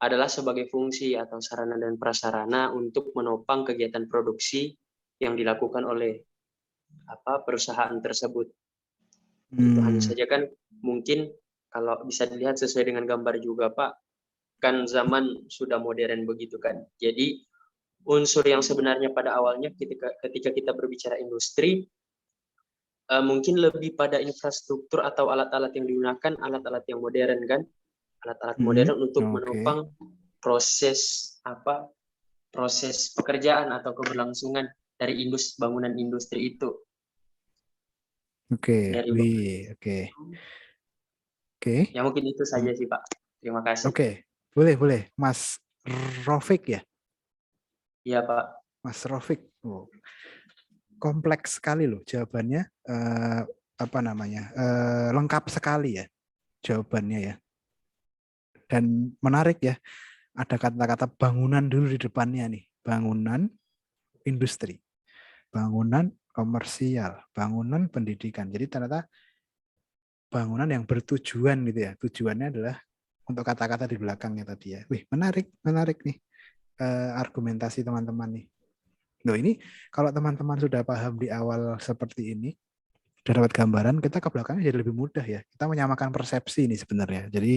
adalah sebagai fungsi atau sarana dan prasarana untuk menopang kegiatan produksi yang dilakukan oleh perusahaan tersebut. Itu hanya saja kan mungkin kalau bisa dilihat sesuai dengan gambar juga Pak, kan zaman sudah modern begitu kan. Jadi unsur yang sebenarnya pada awalnya ketika kita berbicara industri, mungkin lebih pada infrastruktur atau alat-alat yang digunakan, alat-alat yang modern kan, alat-alat modern untuk menopang proses pekerjaan atau keberlangsungan dari bangunan industri itu. Oke. Ya mungkin itu saja sih Pak. Terima kasih. Oke. Boleh. Mas Rofik ya? Iya Pak. Mas Rofik. Kompleks sekali loh jawabannya. Lengkap sekali ya jawabannya ya. Dan menarik ya. Ada kata-kata bangunan dulu di depannya nih. Bangunan industri. Bangunan komersial. Bangunan pendidikan. Jadi ternyata bangunan yang bertujuan gitu ya. Tujuannya adalah untuk kata-kata di belakangnya tadi ya. Wih, menarik nih argumentasi teman-teman nih. Loh, ini kalau teman-teman sudah paham di awal seperti ini, sudah dapat gambaran, kita ke belakangnya jadi lebih mudah ya. Kita menyamakan persepsi ini sebenarnya. Jadi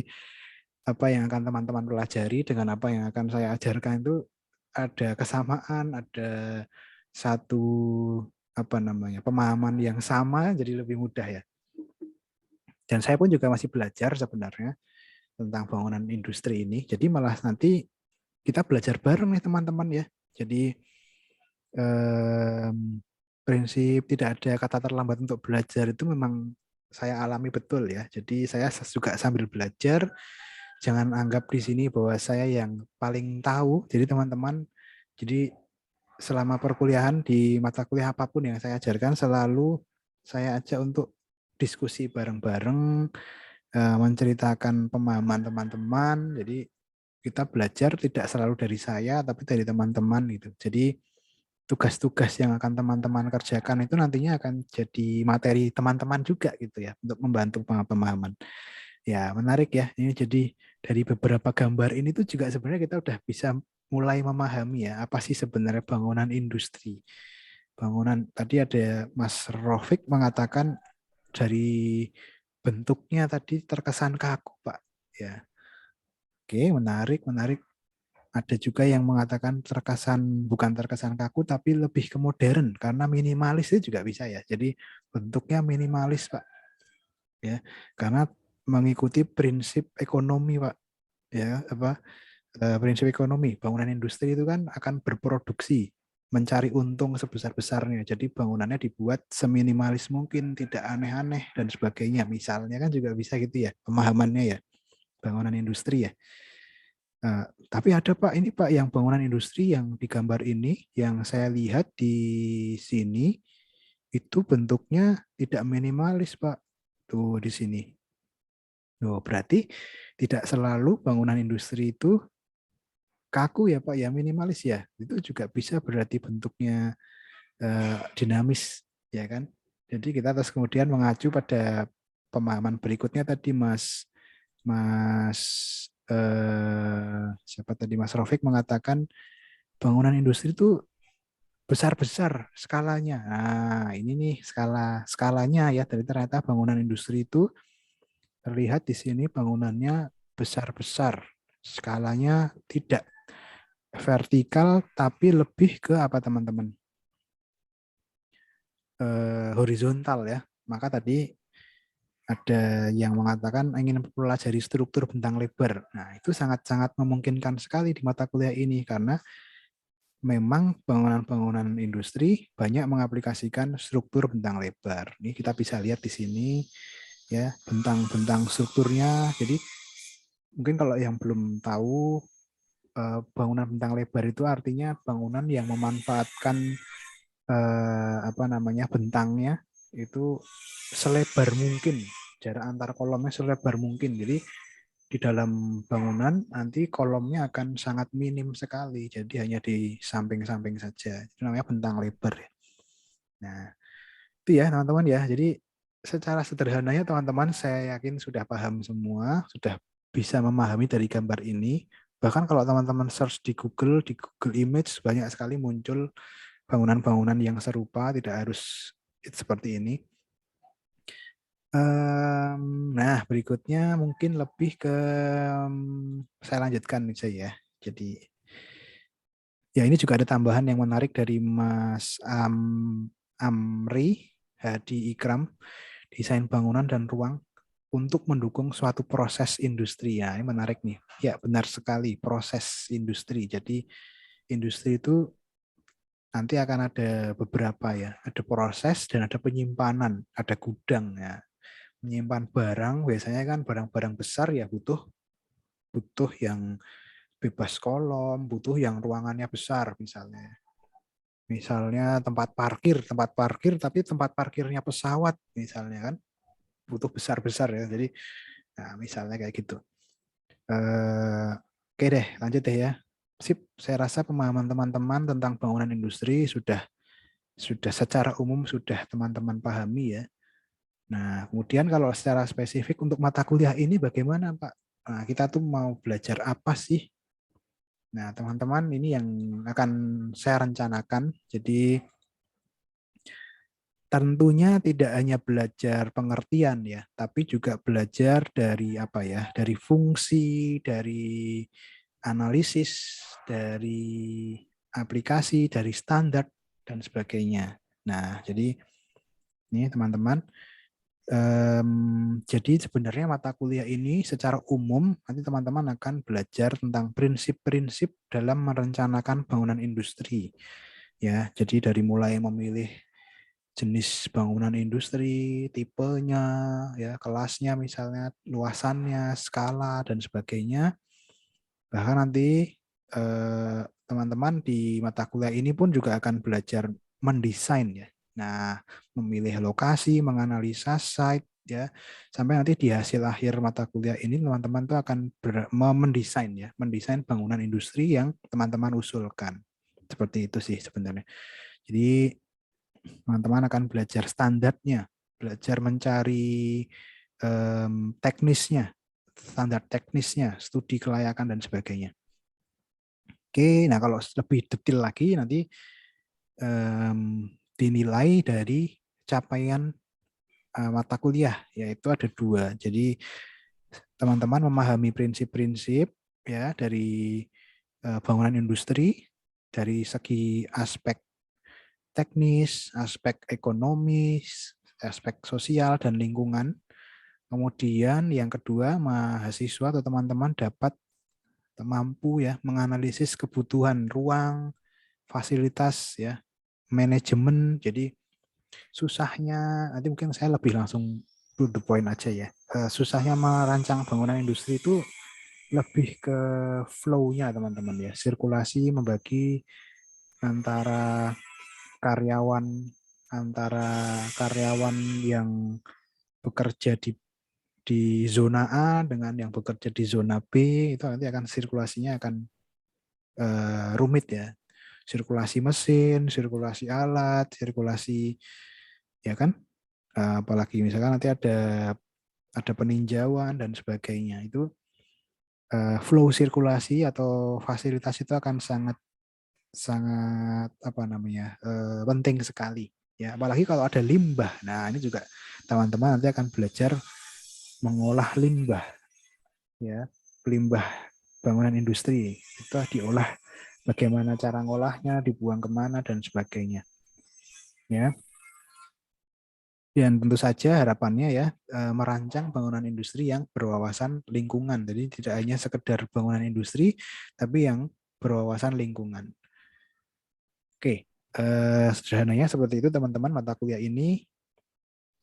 apa yang akan teman-teman pelajari dengan apa yang akan saya ajarkan itu ada kesamaan, ada satu pemahaman yang sama, jadi lebih mudah ya. Dan saya pun juga masih belajar sebenarnya tentang bangunan industri ini. Jadi malah nanti kita belajar bareng nih teman-teman ya. Jadi prinsip tidak ada kata terlambat untuk belajar itu memang saya alami betul ya. Jadi saya juga sambil belajar. Jangan anggap di sini bahwa saya yang paling tahu. Jadi teman-teman, jadi selama perkuliahan di mata kuliah apapun yang saya ajarkan selalu saya ajak untuk diskusi bareng-bareng, menceritakan pemahaman teman-teman. Jadi kita belajar tidak selalu dari saya, tapi dari teman-teman gitu. Jadi tugas-tugas yang akan teman-teman kerjakan itu nantinya akan jadi materi teman-teman juga gitu ya, untuk membantu pemahaman. Ya, menarik ya. Ini jadi dari beberapa gambar ini tuh juga sebenarnya kita udah bisa mulai memahami ya, apa sih sebenarnya bangunan industri. Bangunan, tadi ada Mas Rofik mengatakan dari bentuknya tadi terkesan kaku, Pak. Ya. Oke, menarik. Ada juga yang mengatakan bukan terkesan kaku, tapi lebih ke modern, karena minimalis itu juga bisa ya. Jadi bentuknya minimalis, Pak. Ya, karena mengikuti prinsip ekonomi, Pak. Ya, prinsip ekonomi. Bangunan industri itu kan akan berproduksi, mencari untung sebesar-besarnya. Jadi bangunannya dibuat seminimalis mungkin, tidak aneh-aneh dan sebagainya. Misalnya kan juga bisa gitu ya, pemahamannya ya. Bangunan industri ya. Tapi ada Pak, ini Pak yang bangunan industri yang digambar ini, yang saya lihat di sini, itu bentuknya tidak minimalis Pak. Tuh di sini. Tuh, berarti tidak selalu bangunan industri itu kaku ya Pak, ya minimalis ya. Itu juga bisa berarti bentuknya dinamis, ya kan. Jadi kita terus kemudian mengacu pada pemahaman berikutnya tadi siapa tadi Mas Rofik mengatakan bangunan industri itu besar-besar skalanya. Nah, ini nih skalanya ya. Dari ternyata bangunan industri itu terlihat di sini bangunannya besar-besar. Skalanya tidak vertikal tapi lebih ke apa teman-teman? Horizontal ya. Maka tadi ada yang mengatakan ingin mempelajari struktur bentang lebar. Nah, itu sangat-sangat memungkinkan sekali di mata kuliah ini karena memang bangunan-bangunan industri banyak mengaplikasikan struktur bentang lebar. Ini kita bisa lihat di sini ya, bentang-bentang strukturnya. Jadi mungkin kalau yang belum tahu, bangunan bentang lebar itu artinya bangunan yang memanfaatkan bentangnya itu selebar mungkin, jarak antar kolomnya selebar mungkin. Jadi di dalam bangunan nanti kolomnya akan sangat minim sekali, jadi hanya di samping-samping saja. Itu namanya bentang lebar. Nah, itu ya teman-teman ya. Jadi secara sederhananya teman-teman saya yakin sudah paham semua, sudah bisa memahami dari gambar ini. Bahkan kalau teman-teman search di Google Image banyak sekali muncul bangunan-bangunan yang serupa, tidak harus seperti ini. Nah, berikutnya mungkin lebih ke saya lanjutkan saja ya. Jadi ya ini juga ada tambahan yang menarik dari Mas Amri Hadi Ikram, desain bangunan dan ruang untuk mendukung suatu proses industri. Ya, ini menarik nih. Ya, benar sekali, proses industri. Jadi industri itu nanti akan ada beberapa ya, ada proses dan ada penyimpanan, ada gudang ya. Menyimpan barang, biasanya kan barang-barang besar ya butuh yang bebas kolom, butuh yang ruangannya besar misalnya. Misalnya tempat parkir tapi tempat parkirnya pesawat misalnya kan, butuh besar-besar ya. Jadi nah, misalnya kayak gitu. Oke deh, lanjut deh ya. Sip, saya rasa pemahaman teman-teman tentang bangunan industri sudah secara umum sudah teman-teman pahami ya. Nah, kemudian kalau secara spesifik untuk mata kuliah ini bagaimana, Pak? Nah, kita tuh mau belajar apa sih? Nah, teman-teman, ini yang akan saya rencanakan. Jadi tentunya tidak hanya belajar pengertian ya, tapi juga belajar dari apa ya, dari fungsi, dari analisis, dari aplikasi, dari standar dan sebagainya. Nah, jadi ini teman-teman, jadi sebenarnya mata kuliah ini secara umum nanti teman-teman akan belajar tentang prinsip-prinsip dalam merencanakan bangunan industri. Ya, jadi dari mulai memilih jenis bangunan industri, tipenya, ya kelasnya misalnya, luasannya, skala dan sebagainya. Bahkan nanti teman-teman di mata kuliah ini pun juga akan belajar mendesain ya. Nah, memilih lokasi, menganalisa site ya, sampai nanti di hasil akhir mata kuliah ini teman-teman tuh akan mendesain ya, mendesain bangunan industri yang teman-teman usulkan. Seperti itu sih sebenarnya. Jadi teman-teman akan belajar standarnya, belajar mencari teknisnya, standar teknisnya, studi kelayakan dan sebagainya. Oke, nah kalau lebih detail lagi nanti dinilai dari capaian mata kuliah, yaitu ada 2. Jadi teman-teman memahami prinsip-prinsip ya dari bangunan industri dari segi aspek teknis, aspek ekonomis, aspek sosial dan lingkungan. Kemudian yang kedua, mahasiswa atau teman-teman dapat mampu ya menganalisis kebutuhan ruang, fasilitas ya, manajemen. Jadi susahnya nanti mungkin saya lebih langsung to the point aja ya. Susahnya merancang bangunan industri itu lebih ke flow-nya teman-teman ya. Sirkulasi membagi antara karyawan yang bekerja di zona A dengan yang bekerja di zona B, itu nanti akan sirkulasinya akan rumit ya. Sirkulasi mesin, sirkulasi alat, sirkulasi ya kan, apalagi misalkan nanti ada peninjauan dan sebagainya, itu flow sirkulasi atau fasilitas itu akan sangat apa namanya penting sekali ya, apalagi kalau ada limbah. Nah, ini juga teman-teman nanti akan belajar mengolah limbah ya, limbah bangunan industri itu diolah, bagaimana cara ngolahnya, dibuang kemana dan sebagainya ya. Dan tentu saja harapannya ya merancang bangunan industri yang berwawasan lingkungan. Jadi tidak hanya sekedar bangunan industri, tapi yang berwawasan lingkungan. Oke, sederhananya seperti itu teman-teman mata kuliah ini.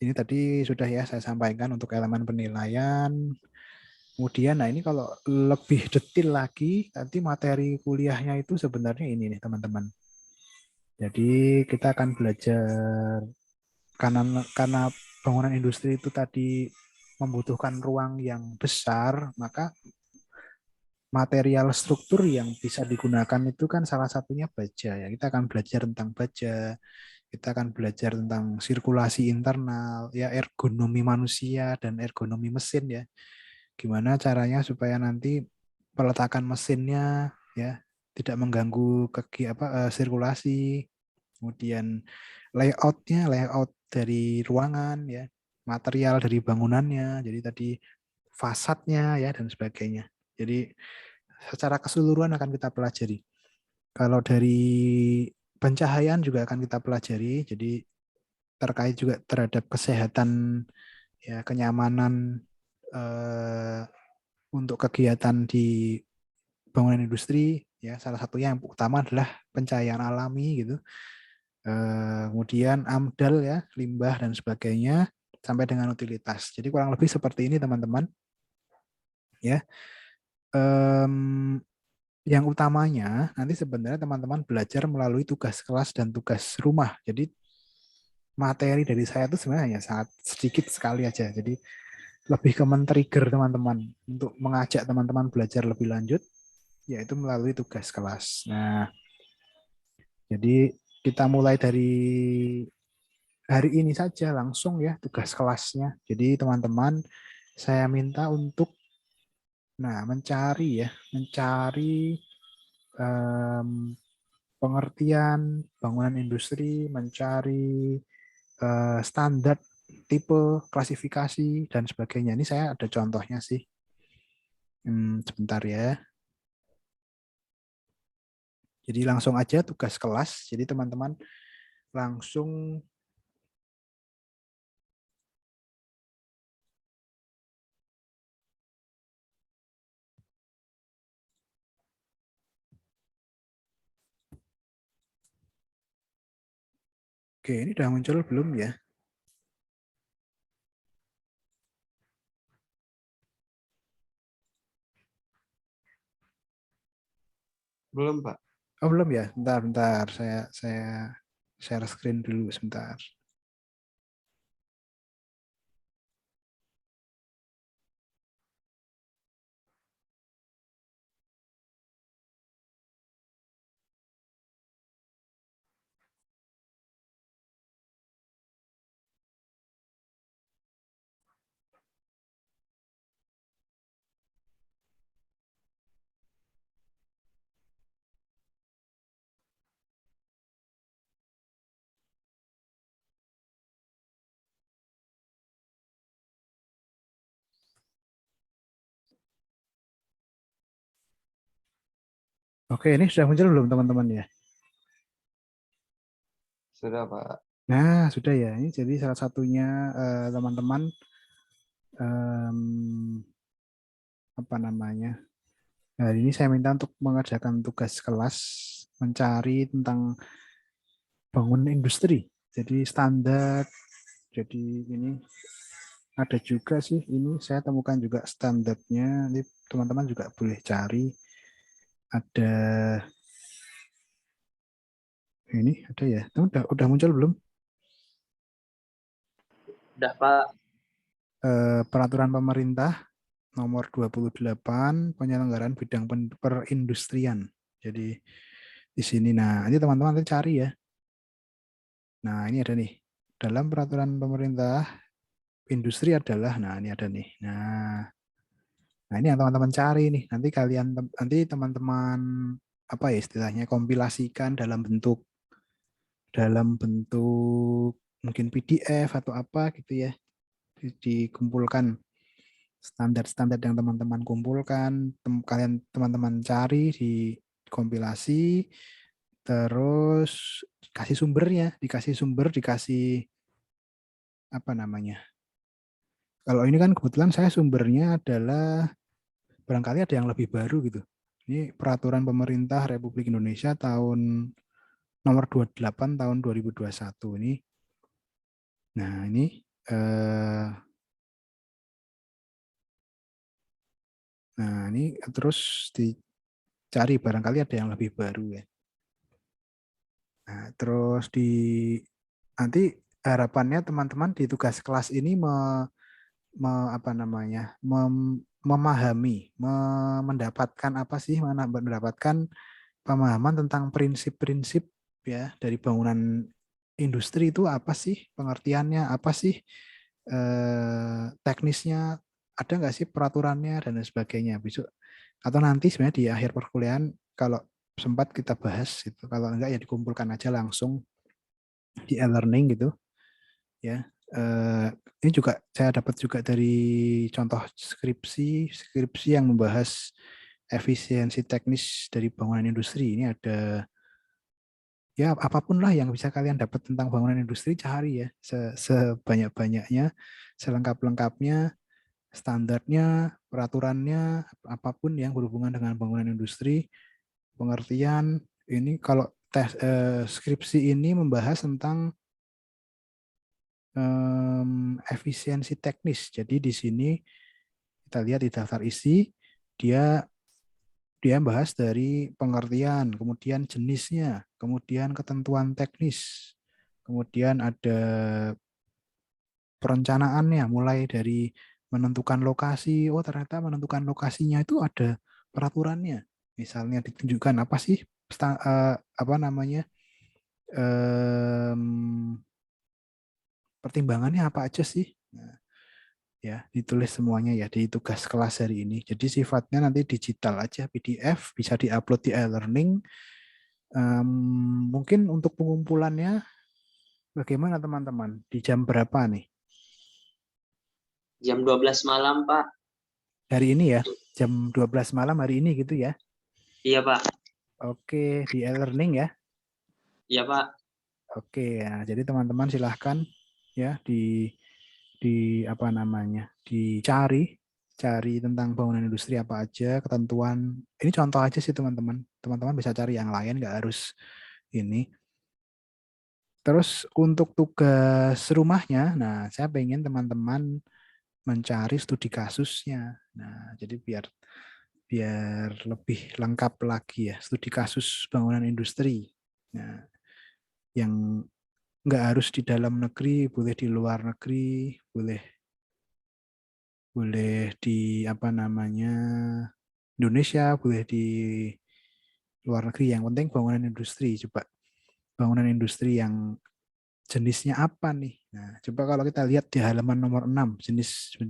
Ini tadi sudah ya saya sampaikan untuk elemen penilaian. Kemudian, nah ini kalau lebih detail lagi, nanti materi kuliahnya itu sebenarnya ini nih teman-teman. Jadi kita akan belajar karena bangunan industri itu tadi membutuhkan ruang yang besar, maka material struktur yang bisa digunakan itu kan salah satunya baja ya. Kita akan belajar tentang baja, kita akan belajar tentang sirkulasi internal, ya ergonomi manusia dan ergonomi mesin ya. Gimana caranya supaya nanti peletakan mesinnya ya tidak mengganggu sirkulasi. Kemudian layout dari ruangan ya, material dari bangunannya, jadi tadi fasadnya ya dan sebagainya. Jadi secara keseluruhan akan kita pelajari. Kalau dari pencahayaan juga akan kita pelajari, jadi terkait juga terhadap kesehatan ya, kenyamanan untuk kegiatan di bangunan industri ya, salah satunya yang utama adalah pencahayaan alami gitu. Kemudian AMDAL ya, limbah dan sebagainya, sampai dengan utilitas. Jadi kurang lebih seperti ini teman-teman ya. Yang utamanya nanti sebenarnya teman-teman belajar melalui tugas kelas dan tugas rumah. Jadi materi dari saya itu sebenarnya hanya sangat sedikit sekali aja. Jadi lebih ke men-trigger teman-teman untuk mengajak teman-teman belajar lebih lanjut, yaitu melalui tugas kelas. Nah, jadi kita mulai dari hari ini saja langsung ya tugas kelasnya. Jadi teman-teman saya minta untuk mencari pengertian bangunan industri, mencari standar, tipe, klasifikasi, dan sebagainya. Ini saya ada contohnya sih. Sebentar ya. Jadi langsung aja tugas kelas. Jadi teman-teman langsung Oke, ini udah muncul belum ya? Belum, Pak. Oh, belum ya? Bentar. Saya share screen dulu sebentar. Oke, ini sudah muncul belum teman-teman ya? Sudah, Pak. Nah, sudah ya. Ini jadi salah satunya teman-teman apa namanya? Nah, ini saya minta untuk mengerjakan tugas kelas mencari tentang bangunan industri. Jadi standar. Jadi ini ada juga sih. Ini saya temukan juga standarnya. Ini teman-teman juga boleh cari. Ada ini ada ya. Udah muncul belum? Udah, Pak. Peraturan pemerintah nomor 28 penyelenggaraan bidang perindustrian. Jadi di sini, nah ini teman-teman cari ya. Nah ini ada nih, dalam peraturan pemerintah industri adalah, nah ini ada nih. Nah ini yang teman-teman cari nih. Nanti teman-teman apa ya istilahnya kompilasikan dalam bentuk mungkin PDF atau apa gitu ya, dikumpulkan standar-standar yang teman-teman kumpulkan, teman-teman cari di kompilasi, terus dikasih sumbernya, dikasih apa namanya. Kalau ini kan kebetulan saya sumbernya adalah barangkali ada yang lebih baru gitu. Ini peraturan pemerintah Republik Indonesia tahun nomor 28 tahun 2021 ini. Nah, ini terus dicari barangkali ada yang lebih baru ya. Nah, terus nanti harapannya teman-teman di tugas kelas ini memahami, mendapatkan apa sih, mendapatkan pemahaman tentang prinsip-prinsip ya dari bangunan industri itu apa sih, pengertiannya apa sih, teknisnya ada nggak sih peraturannya dan sebagainya besok atau nanti sebenarnya di akhir perkuliahan kalau sempat kita bahas gitu, kalau enggak ya dikumpulkan aja langsung di e-learning gitu ya. Ini juga saya dapat juga dari contoh skripsi yang membahas efisiensi teknis dari bangunan industri. Ini ada ya apapun lah yang bisa kalian dapat tentang bangunan industri cari ya sebanyak-banyaknya, selengkap-lengkapnya, standarnya, peraturannya, apapun yang berhubungan dengan bangunan industri, pengertian. Ini kalau skripsi ini membahas tentang efisiensi teknis. Jadi di sini kita lihat di daftar isi, dia bahas dari pengertian, kemudian jenisnya, kemudian ketentuan teknis, kemudian ada perencanaannya, mulai dari menentukan lokasi. Oh ternyata menentukan lokasinya itu ada peraturannya. Misalnya ditunjukkan apa sih apa namanya pertimbangannya apa aja sih. Nah, Ya, ditulis semuanya ya di tugas kelas hari ini. Jadi sifatnya nanti digital aja, PDF, bisa diupload di e-learning. Mungkin untuk pengumpulannya bagaimana teman-teman? Di jam berapa nih? Jam 12 malam, Pak. Hari ini ya, jam 12 malam hari ini gitu ya? Iya, Pak. Oke, di e-learning ya? Iya, Pak. Oke, ya. Jadi teman-teman silahkan ya apa namanya, cari tentang bangunan industri apa aja, ketentuan. Ini contoh aja sih teman-teman. Teman-teman bisa cari yang lain, nggak harus ini. Terus untuk tugas rumahnya, nah saya pengen teman-teman mencari studi kasusnya. Nah, jadi biar lebih lengkap lagi ya, studi kasus bangunan industri. Nah, yang nggak harus di dalam negeri, boleh di luar negeri, boleh di apa namanya Indonesia, boleh di luar negeri. Yang penting bangunan industri. Coba bangunan industri yang jenisnya apa nih? Nah, coba kalau kita lihat di halaman nomor 6,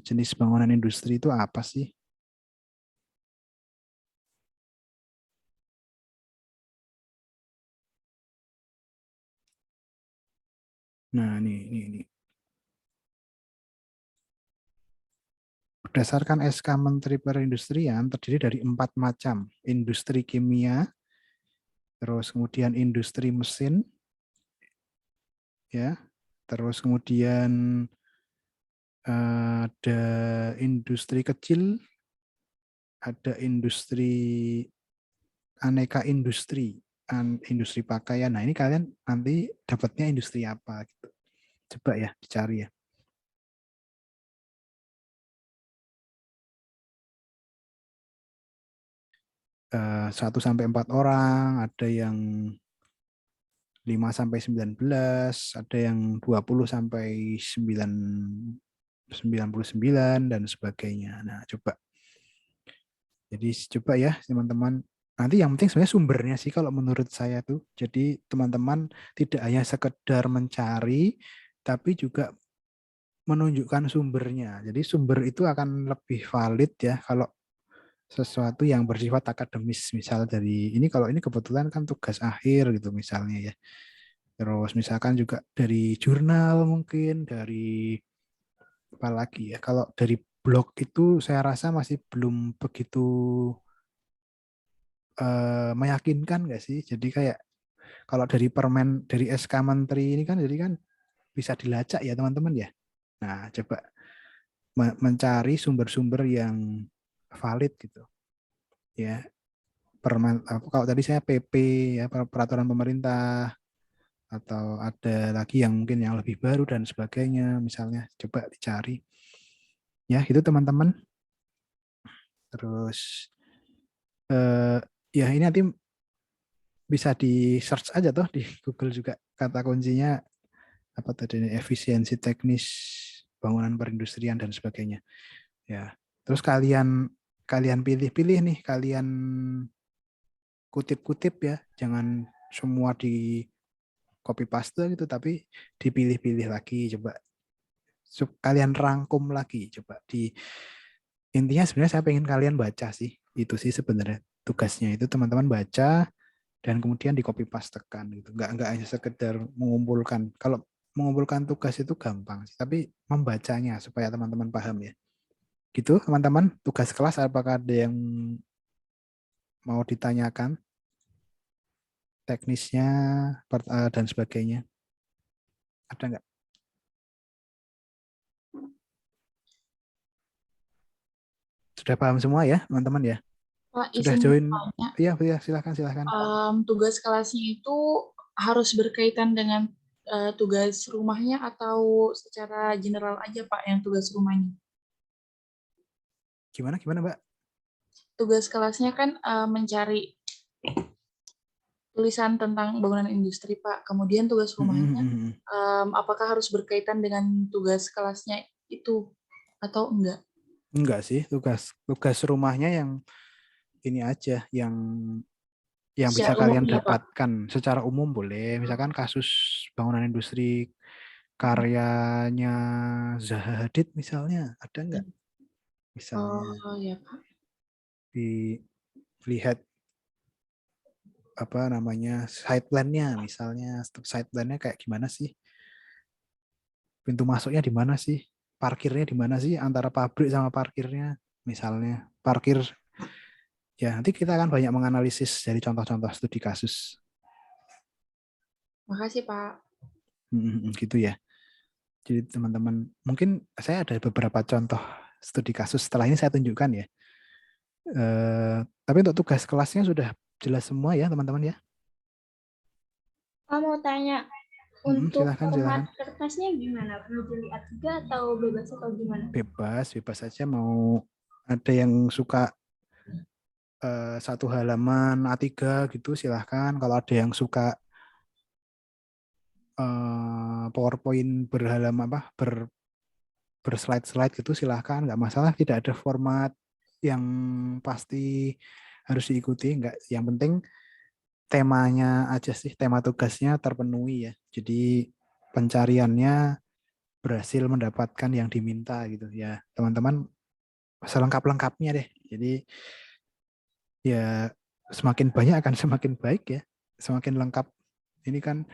jenis bangunan industri itu apa sih? Nah, ini. Berdasarkan SK Menteri Perindustrian terdiri dari 4 macam. Industri kimia, terus kemudian industri mesin, ya, terus kemudian ada industri kecil, ada industri aneka industri, industri pakaian. Nah, ini kalian nanti dapatnya industri apa gitu. Coba ya dicari ya. 1-4 orang, ada yang 5-19, ada yang 20-99 dan sebagainya. Nah, coba. Jadi coba ya teman-teman. Nanti yang penting sebenarnya sumbernya sih kalau menurut saya tuh. Jadi teman-teman tidak hanya sekedar mencari, tapi juga menunjukkan sumbernya. Jadi sumber itu akan lebih valid ya kalau sesuatu yang bersifat akademis. Misal dari ini, kalau ini kebetulan kan tugas akhir gitu misalnya ya. Terus misalkan juga dari jurnal mungkin, dari apa lagi ya. Kalau dari blog itu saya rasa masih belum begitu meyakinkan nggak sih? Jadi kayak kalau dari dari SK Menteri ini kan jadi kan bisa dilacak ya teman-teman ya. Nah, coba mencari sumber-sumber yang valid gitu. Ya, kalau tadi saya PP ya, peraturan pemerintah, atau ada lagi yang mungkin yang lebih baru dan sebagainya misalnya, coba dicari. Ya, itu teman-teman. Terus ya ini nanti bisa di search aja tuh di Google juga, kata kuncinya apa tadi, efisiensi teknis bangunan perindustrian dan sebagainya. Ya. Terus kalian pilih-pilih nih, kalian kutip-kutip ya, jangan semua di copy paste gitu, tapi dipilih-pilih lagi, coba kalian rangkum lagi, coba intinya sebenarnya saya pengen kalian baca sih, itu sih sebenarnya tugasnya itu, teman-teman baca dan kemudian di copy pastekan gitu, nggak hanya sekedar mengumpulkan. Kalau mengumpulkan tugas itu gampang sih, tapi membacanya supaya teman-teman paham ya. Gitu teman-teman, tugas kelas apakah ada yang mau ditanyakan? Teknisnya dan sebagainya. Ada nggak? Sudah paham semua ya, teman-teman ya? Pak, Sudah izin join? bertanya. Iya, silakan. Tugas kelasnya itu harus berkaitan dengan tugas rumahnya atau secara general aja Pak yang tugas rumahnya? Gimana Mbak? Tugas kelasnya kan mencari tulisan tentang bangunan industri Pak. Kemudian tugas rumahnya apakah harus berkaitan dengan tugas kelasnya itu atau enggak? Enggak sih, tugas rumahnya yang ini aja, yang bisa Secara kalian umum ya Pak? dapatkan secara umum boleh. Misalkan kasus bangunan industri karyanya Zaha Hadid misalnya, ada nggak? Misalnya Oh ya Pak. dilihat apa namanya side plan-nya, misalnya side plan-nya kayak gimana sih? Pintu masuknya di mana sih? Parkirnya di mana sih antara pabrik sama parkirnya? Misalnya parkir, ya nanti kita akan banyak menganalisis dari contoh-contoh studi kasus. Makasih Pak. Gitu ya. Jadi teman-teman, mungkin saya ada beberapa contoh studi kasus. Setelah ini saya tunjukkan ya. Tapi untuk tugas kelasnya sudah jelas semua ya teman-teman ya. Mau tanya, untuk silakan. kertasnya gimana? Perlu beli A3 atau bebas atau gimana? Bebas saja. Mau ada yang suka satu halaman A3 gitu silahkan. Kalau ada yang suka PowerPoint berhalaman berslide-slide gitu silahkan, nggak masalah. Tidak ada format yang pasti harus diikuti, nggak. Yang penting temanya aja sih, tema tugasnya terpenuhi ya. Jadi pencariannya berhasil mendapatkan yang diminta gitu ya teman-teman, selengkap-lengkapnya deh. Jadi ya semakin banyak akan semakin baik ya, semakin lengkap. Ini kan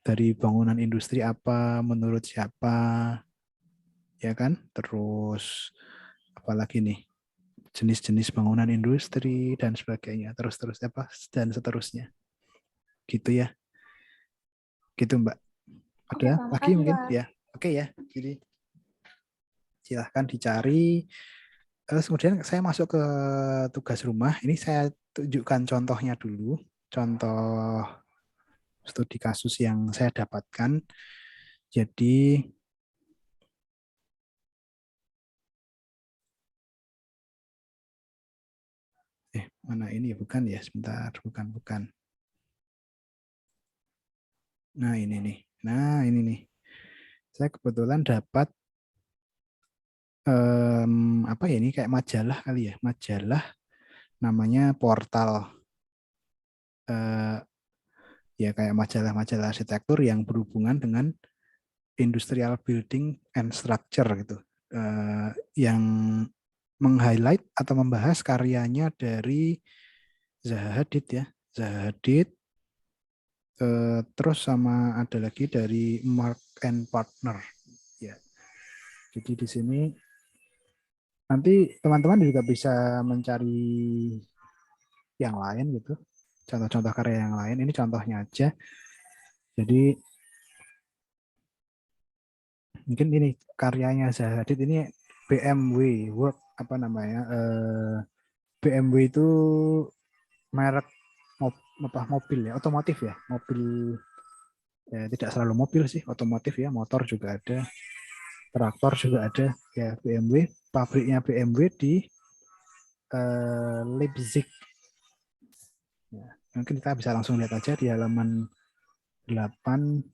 dari bangunan industri apa, menurut siapa, ya kan? Terus apalagi nih, jenis-jenis bangunan industri dan sebagainya, terus apa dan seterusnya. Gitu ya. Gitu Mbak. Ada lagi mungkin ya. Oke ya. Jadi silahkan dicari. Terus kemudian saya masuk ke tugas rumah. Ini saya tunjukkan contohnya dulu. Contoh studi kasus yang saya dapatkan. Jadi mana ini? Bukan ya, sebentar. Bukan. Nah, ini nih. Saya kebetulan dapat apa ya, ini kayak majalah kali ya. Majalah namanya Portal. Ya kayak majalah-majalah arsitektur yang berhubungan dengan industrial building and structure gitu, yang meng-highlight atau membahas karyanya dari Zaha Hadid ya, Zaha Hadid, terus sama ada lagi dari Mark and Partner ya. Jadi di sini nanti teman-teman juga bisa mencari yang lain gitu, contoh-contoh karya yang lain. Ini contohnya aja. Jadi mungkin ini karyanya Zaha Hadid, ini BMW Work apa namanya, BMW itu merek mobil ya, otomotif ya, mobil ya, tidak selalu mobil sih, otomotif ya, motor juga ada, traktor juga ada ya. BMW, pabriknya BMW di Leipzig ya. Mungkin kita bisa langsung lihat aja di halaman 8,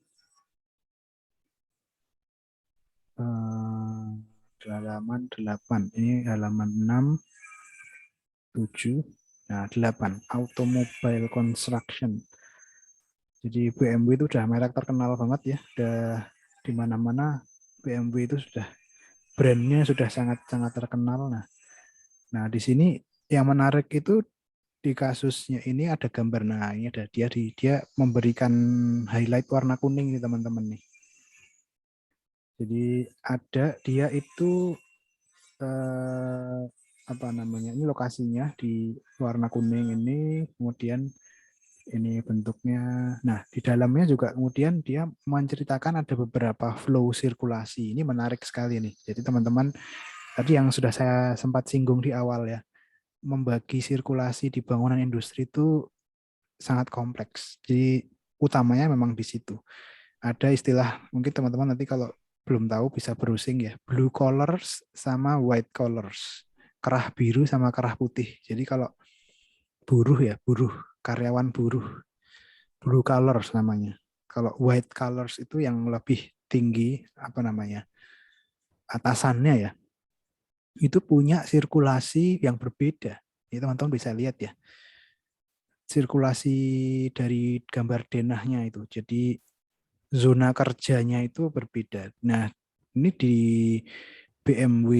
halaman 8, ini halaman 6, 7, nah 8, automobile construction. Jadi BMW itu udah merek terkenal banget ya, udah di mana-mana BMW itu sudah, brandnya sudah sangat-sangat terkenal. Nah di sini yang menarik itu di kasusnya ini ada gambar. Nah ini ada dia memberikan highlight warna kuning nih teman-teman nih. Jadi ada dia itu apa namanya, ini lokasinya di warna kuning ini, kemudian ini bentuknya. Nah di dalamnya juga kemudian dia menceritakan ada beberapa flow sirkulasi. Ini menarik sekali nih. Jadi teman-teman, tadi yang sudah saya sempat singgung di awal ya, membagi sirkulasi di bangunan industri itu sangat kompleks. Jadi utamanya memang di situ. Ada istilah, mungkin teman-teman nanti kalau belum tahu bisa browsing ya, blue collars sama white collars, kerah biru sama kerah putih. Jadi kalau buruh ya, karyawan buruh, blue collars namanya. Kalau white collars itu yang lebih tinggi, apa namanya, atasannya ya, itu punya sirkulasi yang berbeda. Ini teman-teman bisa lihat ya, sirkulasi dari gambar denahnya itu. Jadi zona kerjanya itu berbeda. Nah, ini di BMW,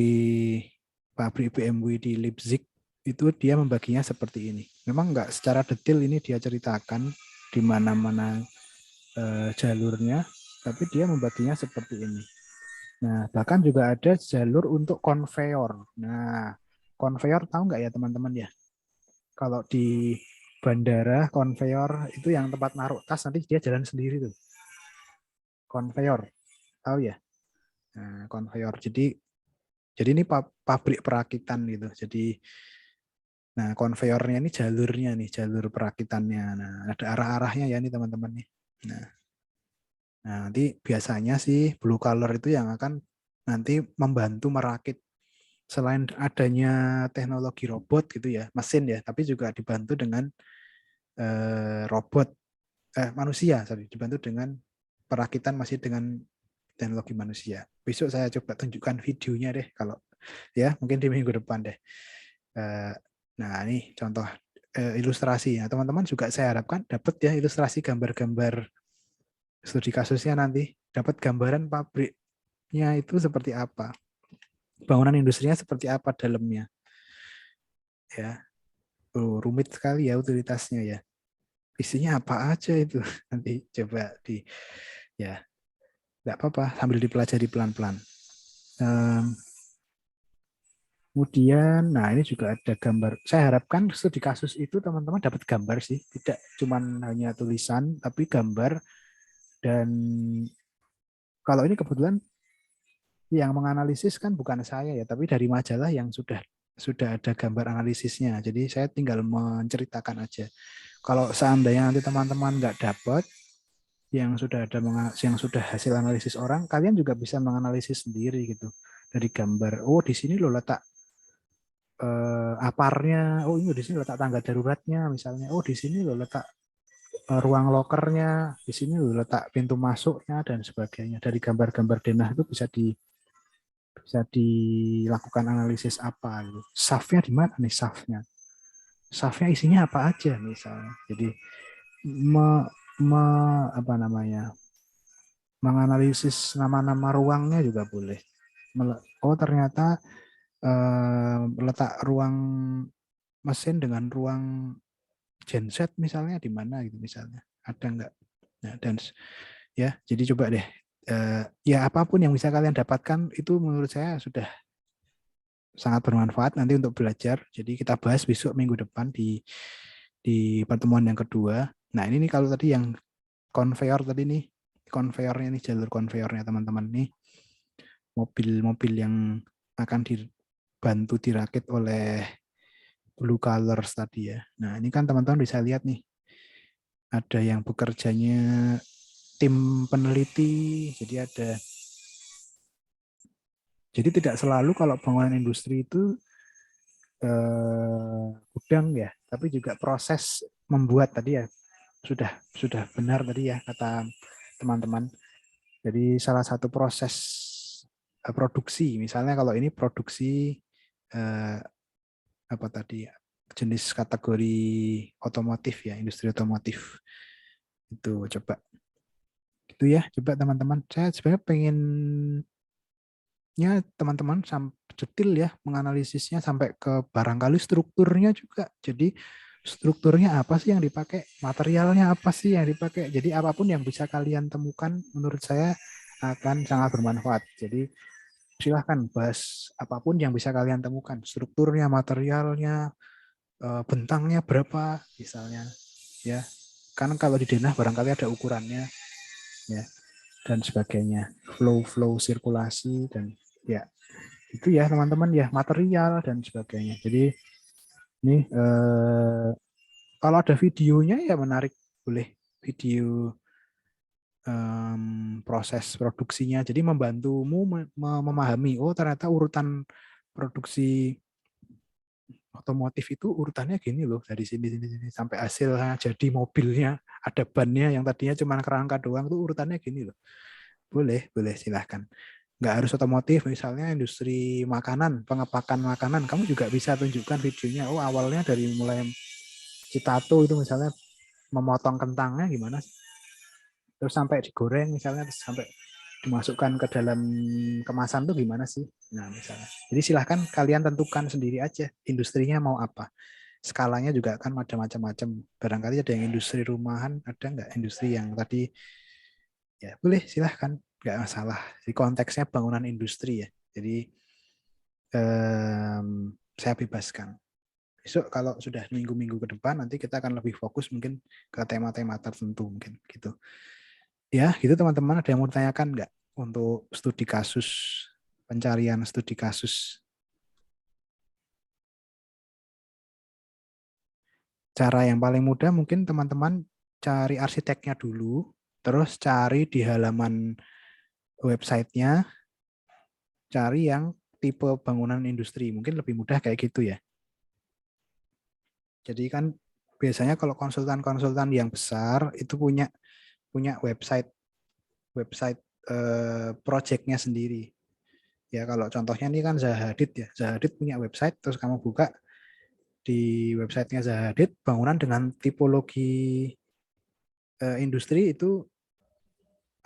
pabrik BMW di Leipzig itu dia membaginya seperti ini. Memang nggak secara detail ini dia ceritakan di mana-mana jalurnya, tapi dia membaginya seperti ini. Nah, bahkan juga ada jalur untuk konveyor. Nah, konveyor tahu nggak ya teman-teman ya? Kalau di bandara konveyor itu yang tempat naruh tas, nanti dia jalan sendiri tuh. Konveyor, tahu ya? Nah, konveyor. Jadi ini pabrik perakitan gitu. Jadi, nah konveyornya ini jalurnya nih, jalur perakitannya. Nah, ada arah-arahnya ya nih teman-teman nih. Nah, nanti biasanya sih blue collar itu yang akan nanti membantu merakit. Selain adanya teknologi robot gitu ya, mesin ya, tapi juga dibantu dengan manusia, dibantu dengan perakitan masih dengan teknologi manusia. Besok saya coba tunjukkan videonya deh, kalau ya mungkin di minggu depan deh. Nah ini contoh ilustrasi ya, teman-teman juga saya harapkan dapat ya ilustrasi gambar-gambar studi kasusnya, nanti dapat gambaran pabriknya itu seperti apa, bangunan industrinya seperti apa dalamnya ya. Rumit sekali ya utilitasnya ya, isinya apa aja itu nanti coba ya nggak apa-apa sambil dipelajari pelan-pelan. Kemudian nah ini juga ada gambar, saya harapkan studi kasus itu teman-teman dapat gambar sih, tidak cuman hanya tulisan tapi gambar. Dan kalau ini kebetulan yang menganalisis kan bukan saya ya, tapi dari majalah yang sudah ada gambar analisisnya. Jadi saya tinggal menceritakan aja. Kalau seandainya nanti teman-teman nggak dapat yang sudah hasil analisis orang, kalian juga bisa menganalisis sendiri gitu dari gambar. Oh di sini lo letak aparnya. Oh ini di sini letak tangga daruratnya misalnya. Oh di sini lo letak ruang lokernya. Di sini lo letak pintu masuknya dan sebagainya. Dari gambar-gambar denah itu bisa dilakukan analisis apa gitu. Shaft-nya di mana nih shaft-nya? Shaft-nya isinya apa aja misalnya. Jadi menganalisis nama-nama ruangnya juga boleh. Oh ternyata letak ruang mesin dengan ruang genset misalnya di mana gitu misalnya. Ada enggak? Nah, dan ya jadi coba deh ya apapun yang bisa kalian dapatkan itu menurut saya sudah sangat bermanfaat nanti untuk belajar. Jadi kita bahas besok minggu depan di pertemuan yang kedua. Nah ini nih kalau tadi yang konveyor tadi nih, konveyornya nih, jalur konveyornya teman-teman nih, mobil-mobil yang akan dibantu dirakit oleh blue colors tadi ya. Nah ini kan teman-teman bisa lihat nih, ada yang bekerjanya tim peneliti, jadi tidak selalu kalau bangunan industri itu gudang ya, tapi juga proses membuat tadi ya sudah benar tadi ya kata teman-teman. Jadi salah satu proses produksi, misalnya kalau ini produksi apa tadi jenis kategori otomotif ya, industri otomotif itu coba gitu ya, coba teman-teman. Saya sebenarnya pengennya teman-teman detail ya menganalisisnya sampai ke barangkali strukturnya juga. Jadi strukturnya apa sih yang dipakai, materialnya apa sih yang dipakai. Jadi apapun yang bisa kalian temukan menurut saya akan sangat bermanfaat. Jadi silahkan bahas apapun yang bisa kalian temukan, strukturnya, materialnya, bentangnya berapa misalnya ya. Kan kalau di denah barangkali ada ukurannya ya dan sebagainya, flow sirkulasi dan ya itu ya teman-teman ya, material dan sebagainya. Jadi ini kalau ada videonya ya menarik, boleh video proses produksinya. Jadi membantumu memahami, oh ternyata urutan produksi otomotif itu urutannya gini loh, dari sini sampai hasilnya jadi mobilnya, ada bannya yang tadinya cuma kerangka doang tuh urutannya gini loh. Boleh silahkan. Nggak harus otomotif, misalnya industri makanan, pengepakan makanan, kamu juga bisa tunjukkan videonya. Oh awalnya dari mulai citato itu misalnya memotong kentangnya gimana sih? Terus sampai digoreng misalnya, terus sampai dimasukkan ke dalam kemasan tuh gimana sih? Nah, misalnya. Jadi silahkan kalian tentukan sendiri aja industrinya mau apa. Skalanya juga kan ada macam-macam. Barangkali ada yang industri rumahan, ada nggak industri yang tadi, ya boleh silahkan, nggak masalah. Di konteksnya bangunan industri ya. Jadi saya bebaskan. Besok kalau sudah minggu-minggu ke depan, nanti kita akan lebih fokus mungkin ke tema-tema tertentu mungkin gitu. Ya, gitu teman-teman. Ada yang mau ditanyakan nggak untuk studi kasus, pencarian studi kasus? Cara yang paling mudah mungkin teman-teman cari arsiteknya dulu, terus cari di halaman websitenya, cari yang tipe bangunan industri. Mungkin lebih mudah kayak gitu ya. Jadi kan biasanya kalau konsultan-konsultan yang besar itu punya website projectnya sendiri. Ya kalau contohnya ini kan Zahadid ya. Zahadid punya website, terus kamu buka di websitenya Zahadid, bangunan dengan tipologi industri itu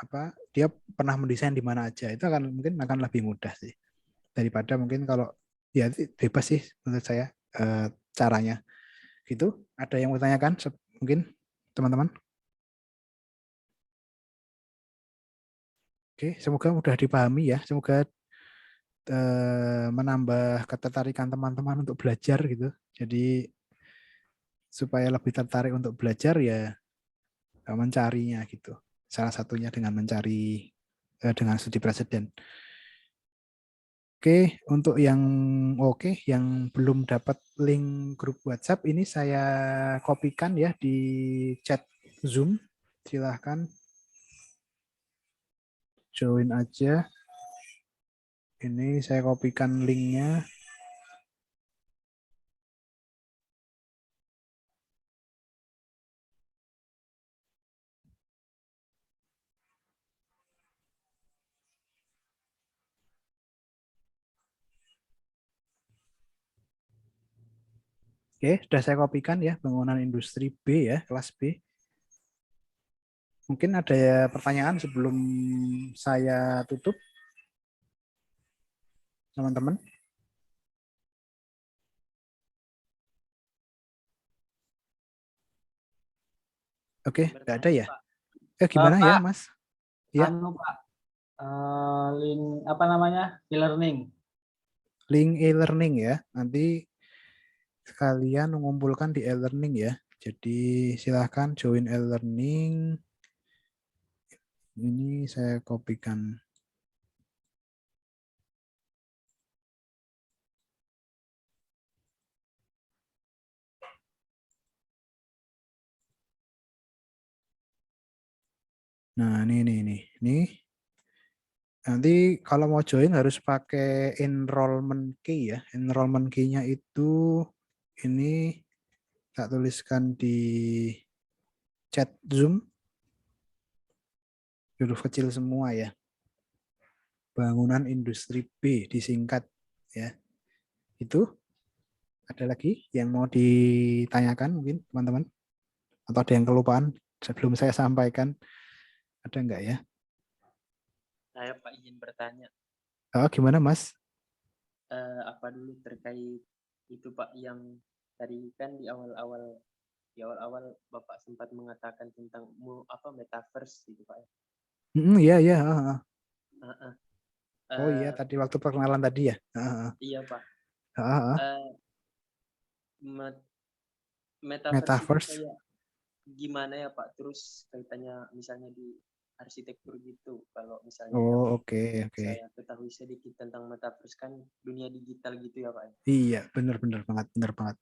apa, dia pernah mendesain di mana aja, itu mungkin akan lebih mudah sih daripada mungkin kalau ya bebas sih menurut saya caranya gitu. Ada yang mau tanyakan mungkin teman-teman? Oke, semoga mudah dipahami ya, semoga menambah ketertarikan teman-teman untuk belajar gitu. Jadi supaya lebih tertarik untuk belajar ya mencarinya gitu. Salah satunya dengan mencari dengan studi presiden. Oke, untuk yang yang belum dapat link grup WhatsApp ini saya kopikan ya di chat Zoom. Silahkan join aja. Ini saya kopikan linknya. Oke, sudah saya kopikan ya, bangunan industri B ya, kelas B. Mungkin ada pertanyaan sebelum saya tutup, teman-teman? Oke, nggak ada ya? Gimana Pak, ya, Mas? Ya. Pak, link apa namanya, e-learning. Link e-learning ya, nanti sekalian mengumpulkan di e-learning ya. Jadi silahkan join e-learning. Ini saya kopikan. Nah, ini. Nanti kalau mau join harus pakai enrollment key ya. Enrollment key-nya itu ini tak tuliskan di chat Zoom. Huruf kecil semua ya. Bangunan industri B disingkat ya. Itu ada lagi yang mau ditanyakan mungkin teman-teman? Atau ada yang kelupaan sebelum saya sampaikan? Ada enggak ya? Saya Pak izin bertanya. Oh, gimana Mas? Apa dulu terkait itu Pak, yang tadi kan di awal-awal Bapak sempat mengatakan tentang metaverse gitu Pak ya. Iya. Oh iya, tadi waktu perkenalan tadi ya. Iya Pak. Metaverse itu kayak gimana ya Pak? Terus kaitannya misalnya di arsitektur gitu. Kalau misalnya oke. saya ketahui sedikit tentang metaverse kan dunia digital gitu ya Pak. Iya, benar banget.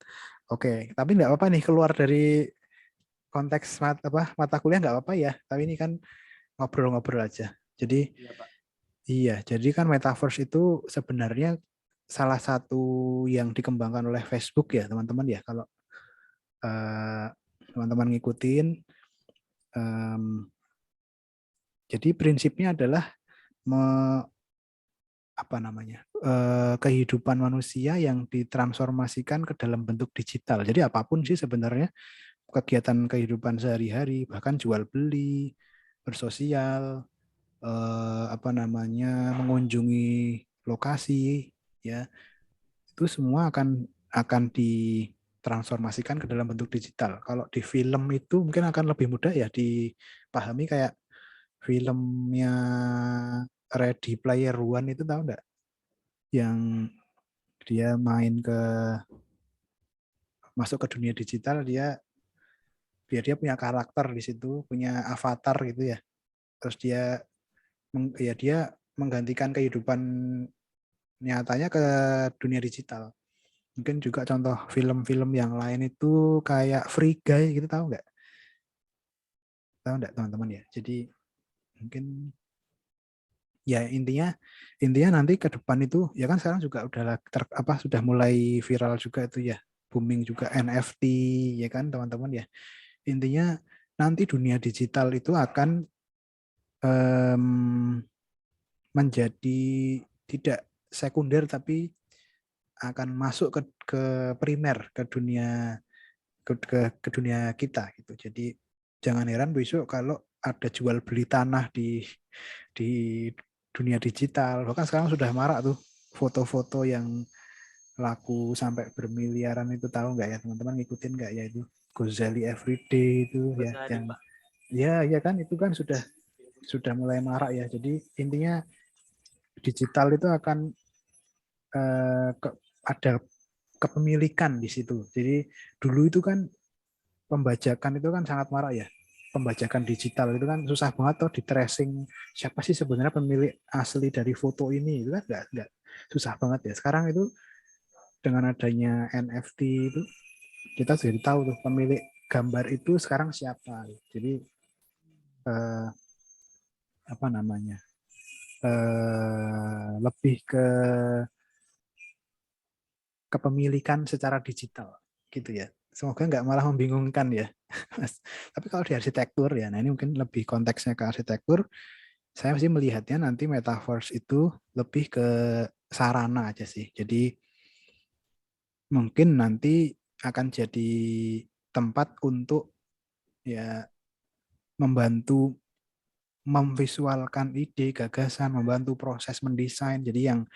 Oke, tapi nggak apa-apa nih keluar dari konteks mata kuliah nggak apa-apa ya. Tapi ini kan ngobrol-ngobrol aja. Jadi iya, Pak. Iya, jadi kan metaverse itu sebenarnya salah satu yang dikembangkan oleh Facebook ya, teman-teman ya. Kalau teman-teman ngikutin, jadi prinsipnya adalah kehidupan manusia yang ditransformasikan ke dalam bentuk digital. Jadi apapun sih sebenarnya kegiatan kehidupan sehari-hari, bahkan jual beli, bersosial, mengunjungi lokasi, ya itu semua akan ditransformasikan ke dalam bentuk digital. Kalau di film itu mungkin akan lebih mudah ya dipahami, kayak filmnya Ready Player One itu, tahu nggak? Yang dia masuk ke dunia digital, dia punya karakter di situ, punya avatar gitu ya. Terus dia menggantikan kehidupan nyatanya ke dunia digital. Mungkin juga contoh film-film yang lain itu kayak Free Guy gitu, tahu nggak? Tahu nggak teman-teman ya? Jadi mungkin ya intinya nanti ke depan itu ya kan sekarang juga sudah mulai viral juga itu ya, booming juga NFT ya kan teman-teman ya. Intinya nanti dunia digital itu akan menjadi tidak sekunder tapi akan masuk ke primer, ke dunia kita gitu. Jadi jangan heran besok kalau ada jual beli tanah di dunia digital. Bahkan sekarang sudah marak tuh foto-foto yang laku sampai bermiliaran itu, tahu nggak ya teman-teman, ngikutin nggak ya itu Gozali Everyday itu ya, yang Pak. ya kan itu kan sudah mulai marak ya. Jadi intinya digital itu akan ada kepemilikan di situ. Jadi dulu itu kan pembajakan itu kan sangat marak ya. Pembajakan digital itu kan susah banget tuh di tracing siapa sih sebenarnya pemilik asli dari foto ini, itu kan nggak susah banget ya. Sekarang itu dengan adanya NFT itu kita jadi tahu tuh pemilik gambar itu sekarang siapa. Jadi lebih ke kepemilikan secara digital gitu ya. Semoga nggak malah membingungkan ya. Tapi kalau di arsitektur ya, nah ini mungkin lebih konteksnya ke arsitektur. Saya masih melihatnya nanti metaverse itu lebih ke sarana aja sih. Jadi mungkin nanti akan jadi tempat untuk ya membantu memvisualkan ide, gagasan, membantu proses mendesain. Jadi yang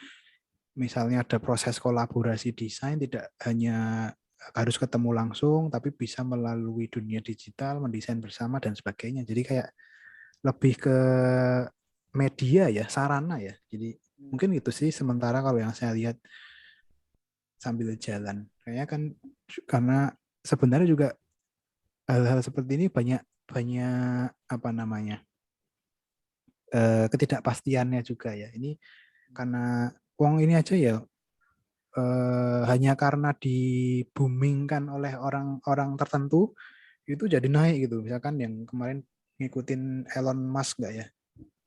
misalnya ada proses kolaborasi desain tidak hanya harus ketemu langsung, tapi bisa melalui dunia digital, mendesain bersama dan sebagainya. Jadi kayak lebih ke media ya, sarana ya. Jadi mungkin itu sih sementara kalau yang saya lihat sambil jalan. Kayaknya kan karena sebenarnya juga hal-hal seperti ini banyak ketidakpastiannya juga ya. Ini karena uang ini aja ya hanya karena di-boomingkan oleh orang-orang tertentu itu jadi naik gitu. Misalkan yang kemarin ngikutin Elon Musk nggak ya?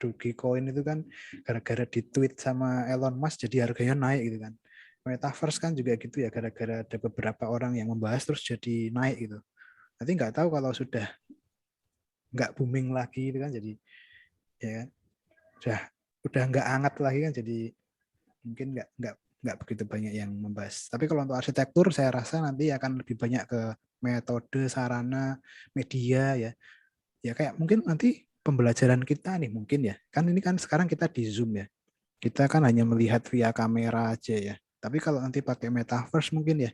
Dogecoin itu kan gara-gara di-tweet sama Elon Musk jadi harganya naik gitu kan. Metaverse kan juga gitu ya, gara-gara ada beberapa orang yang membahas terus jadi naik gitu. Nanti nggak tahu kalau sudah nggak booming lagi itu kan, jadi ya kan udah nggak hangat lagi kan, jadi mungkin nggak begitu banyak yang membahas. Tapi kalau untuk arsitektur saya rasa nanti akan lebih banyak ke metode, sarana, media ya. Ya kayak mungkin nanti pembelajaran kita nih mungkin ya. Kan ini kan sekarang kita di Zoom ya. Kita kan hanya melihat via kamera aja ya. Tapi kalau nanti pakai metaverse mungkin ya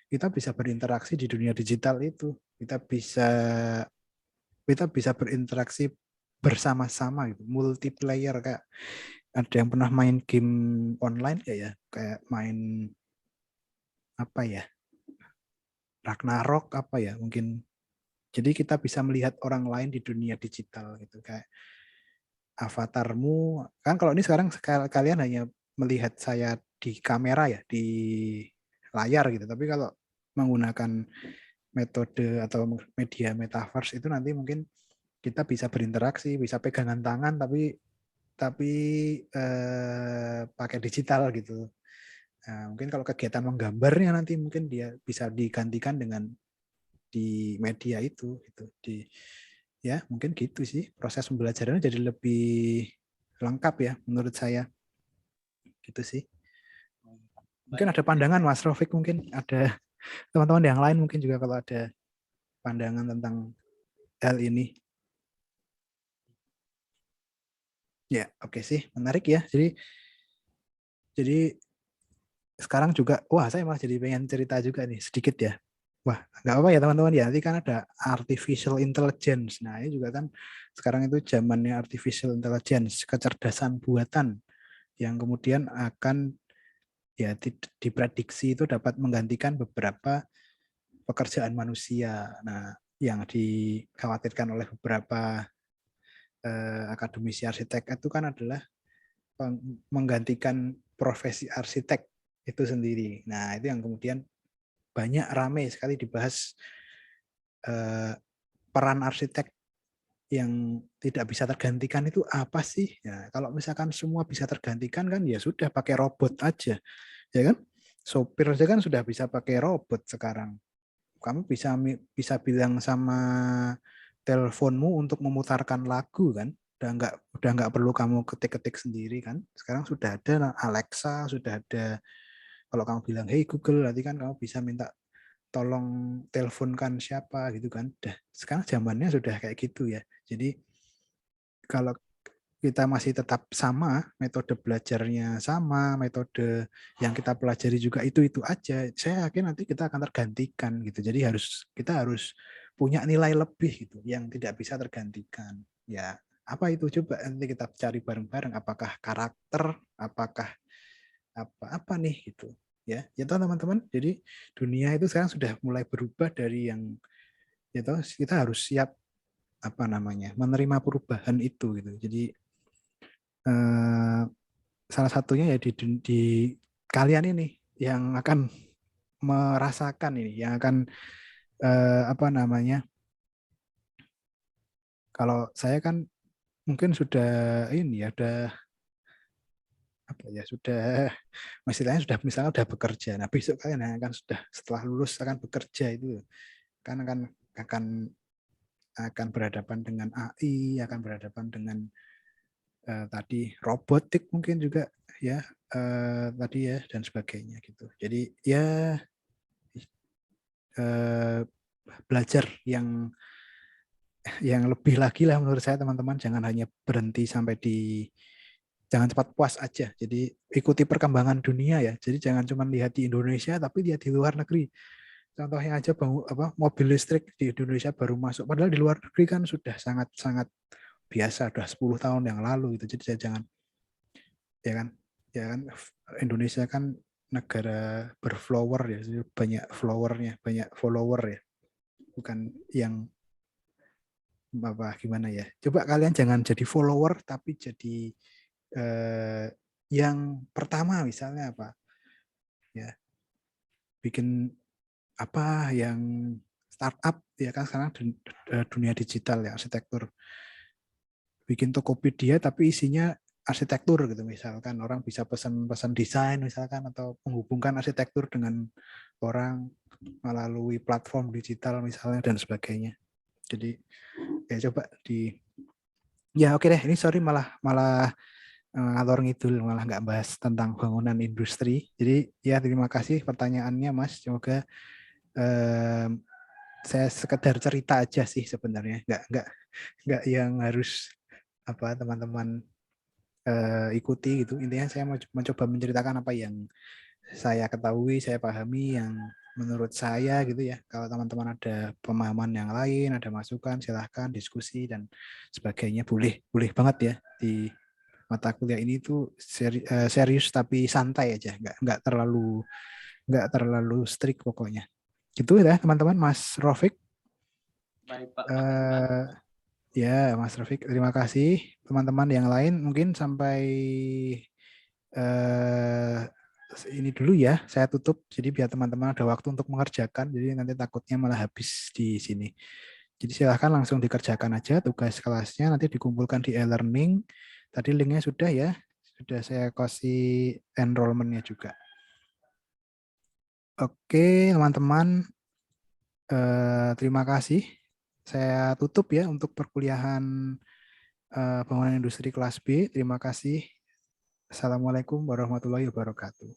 kita bisa berinteraksi di dunia digital itu. Kita bisa berinteraksi bersama-sama gitu, multiplayer, kayak ada yang pernah main game online kayak main apa ya, Ragnarok apa ya mungkin. Jadi kita bisa melihat orang lain di dunia digital gitu, kayak avatarmu kan. Kalau ini sekarang kalian hanya melihat saya di kamera ya, di layar gitu. Tapi kalau menggunakan metode atau media metaverse itu nanti mungkin kita bisa berinteraksi, bisa pegangan tangan tapi pakai digital gitu. Nah, mungkin kalau kegiatan menggambarnya nanti mungkin dia bisa digantikan dengan di media itu gitu. Ya mungkin gitu sih, proses pembelajarannya jadi lebih lengkap ya menurut saya gitu sih. Mungkin ada pandangan Mas Rafiq, mungkin ada teman-teman yang lain mungkin juga kalau ada pandangan tentang hal ini. Ya, oke sih, menarik ya. Jadi sekarang juga, wah saya malah jadi pengen cerita juga nih sedikit ya. Wah, nggak apa-apa ya teman-teman ya. Nanti kan ada artificial intelligence. Nah, ini juga kan sekarang itu zamannya artificial intelligence, kecerdasan buatan yang kemudian akan ya diprediksi itu dapat menggantikan beberapa pekerjaan manusia. Nah, yang dikhawatirkan oleh beberapa akademisi arsitek itu kan adalah menggantikan profesi arsitek itu sendiri. Nah, itu yang kemudian banyak ramai sekali dibahas peran arsitek yang tidak bisa tergantikan itu apa sih? Ya, kalau misalkan semua bisa tergantikan kan ya sudah pakai robot aja. Ya kan? Sopir aja kan sudah bisa pakai robot sekarang. Kamu bisa bilang sama teleponmu untuk memutarkan lagu kan? Udah nggak perlu kamu ketik-ketik sendiri kan? Sekarang sudah ada Alexa, sudah ada, kalau kamu bilang hey Google, nanti kan kamu bisa minta tolong teleponkan siapa gitu kan. Sekarang zamannya sudah kayak gitu ya. Jadi kalau kita masih tetap sama, metode belajarnya sama, metode yang kita pelajari juga itu aja, saya yakin nanti kita akan tergantikan gitu. Jadi kita harus punya nilai lebih gitu yang tidak bisa tergantikan. Ya, apa itu, coba nanti kita cari bareng-bareng, apakah karakter, apakah apa nih gitu. Ya teman-teman. Jadi dunia itu sekarang sudah mulai berubah dari yang kita harus siap menerima perubahan itu gitu. Jadi salah satunya ya di kalian ini yang akan merasakan ini, yang akan kalau saya kan mungkin sudah ini ya, misalnya sudah bekerja. Nah, besok kalian akan sudah setelah lulus akan bekerja itu kan akan berhadapan dengan AI, akan berhadapan dengan tadi robotik mungkin juga ya, tadi ya, dan sebagainya gitu. Jadi ya belajar yang lebih lagi lah menurut saya teman-teman. Jangan hanya berhenti sampai jangan cepat puas aja. Jadi ikuti perkembangan dunia ya. Jadi jangan cuma lihat di Indonesia tapi lihat di luar negeri. Contohnya aja mobil listrik di Indonesia baru masuk, padahal di luar negeri kan sudah sangat-sangat biasa, udah 10 tahun yang lalu gitu. Jadi jangan ya kan Indonesia kan negara berflower ya, banyak flowernya, banyak follower ya, bukan yang gimana ya. Coba kalian jangan jadi follower tapi jadi yang pertama, misalnya ya, bikin yang startup ya kan, sekarang dunia digital ya, arsitektur, bikin Tokopedia tapi isinya arsitektur gitu. Misalkan orang bisa pesan desain misalkan, atau menghubungkan arsitektur dengan orang melalui platform digital misalnya, dan sebagainya. Jadi ya coba oke deh, ini sorry malah ngalor ngidul, malah nggak bahas tentang bangunan industri. Jadi ya terima kasih pertanyaannya Mas, semoga saya sekedar cerita aja sih sebenarnya, nggak yang harus teman-teman ikuti gitu. Intinya saya mau mencoba menceritakan apa yang saya ketahui, saya pahami, yang menurut saya gitu ya. Kalau teman-teman ada pemahaman yang lain, ada masukan, silahkan diskusi dan sebagainya, boleh banget ya. Di mata kuliah ini tuh serius tapi santai aja, nggak terlalu strict pokoknya. Gitu ya teman-teman. Mas Rafiq. Baik Pak. Ya Mas Rafiq, terima kasih. Teman-teman yang lain mungkin sampai ini dulu ya, saya tutup. Jadi biar teman-teman ada waktu untuk mengerjakan. Jadi nanti takutnya malah habis di sini. Jadi silahkan langsung dikerjakan aja tugas kelasnya, nanti dikumpulkan di e-learning. Tadi linknya sudah ya, sudah saya kasih enrollment-nya juga. Oke teman-teman, terima kasih. Saya tutup ya untuk perkuliahan bangunan industri kelas B. Terima kasih. Assalamualaikum warahmatullahi wabarakatuh.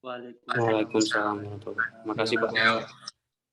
Waalaikumsalam warahmatullahi wabarakatuh. Terima kasih Pak.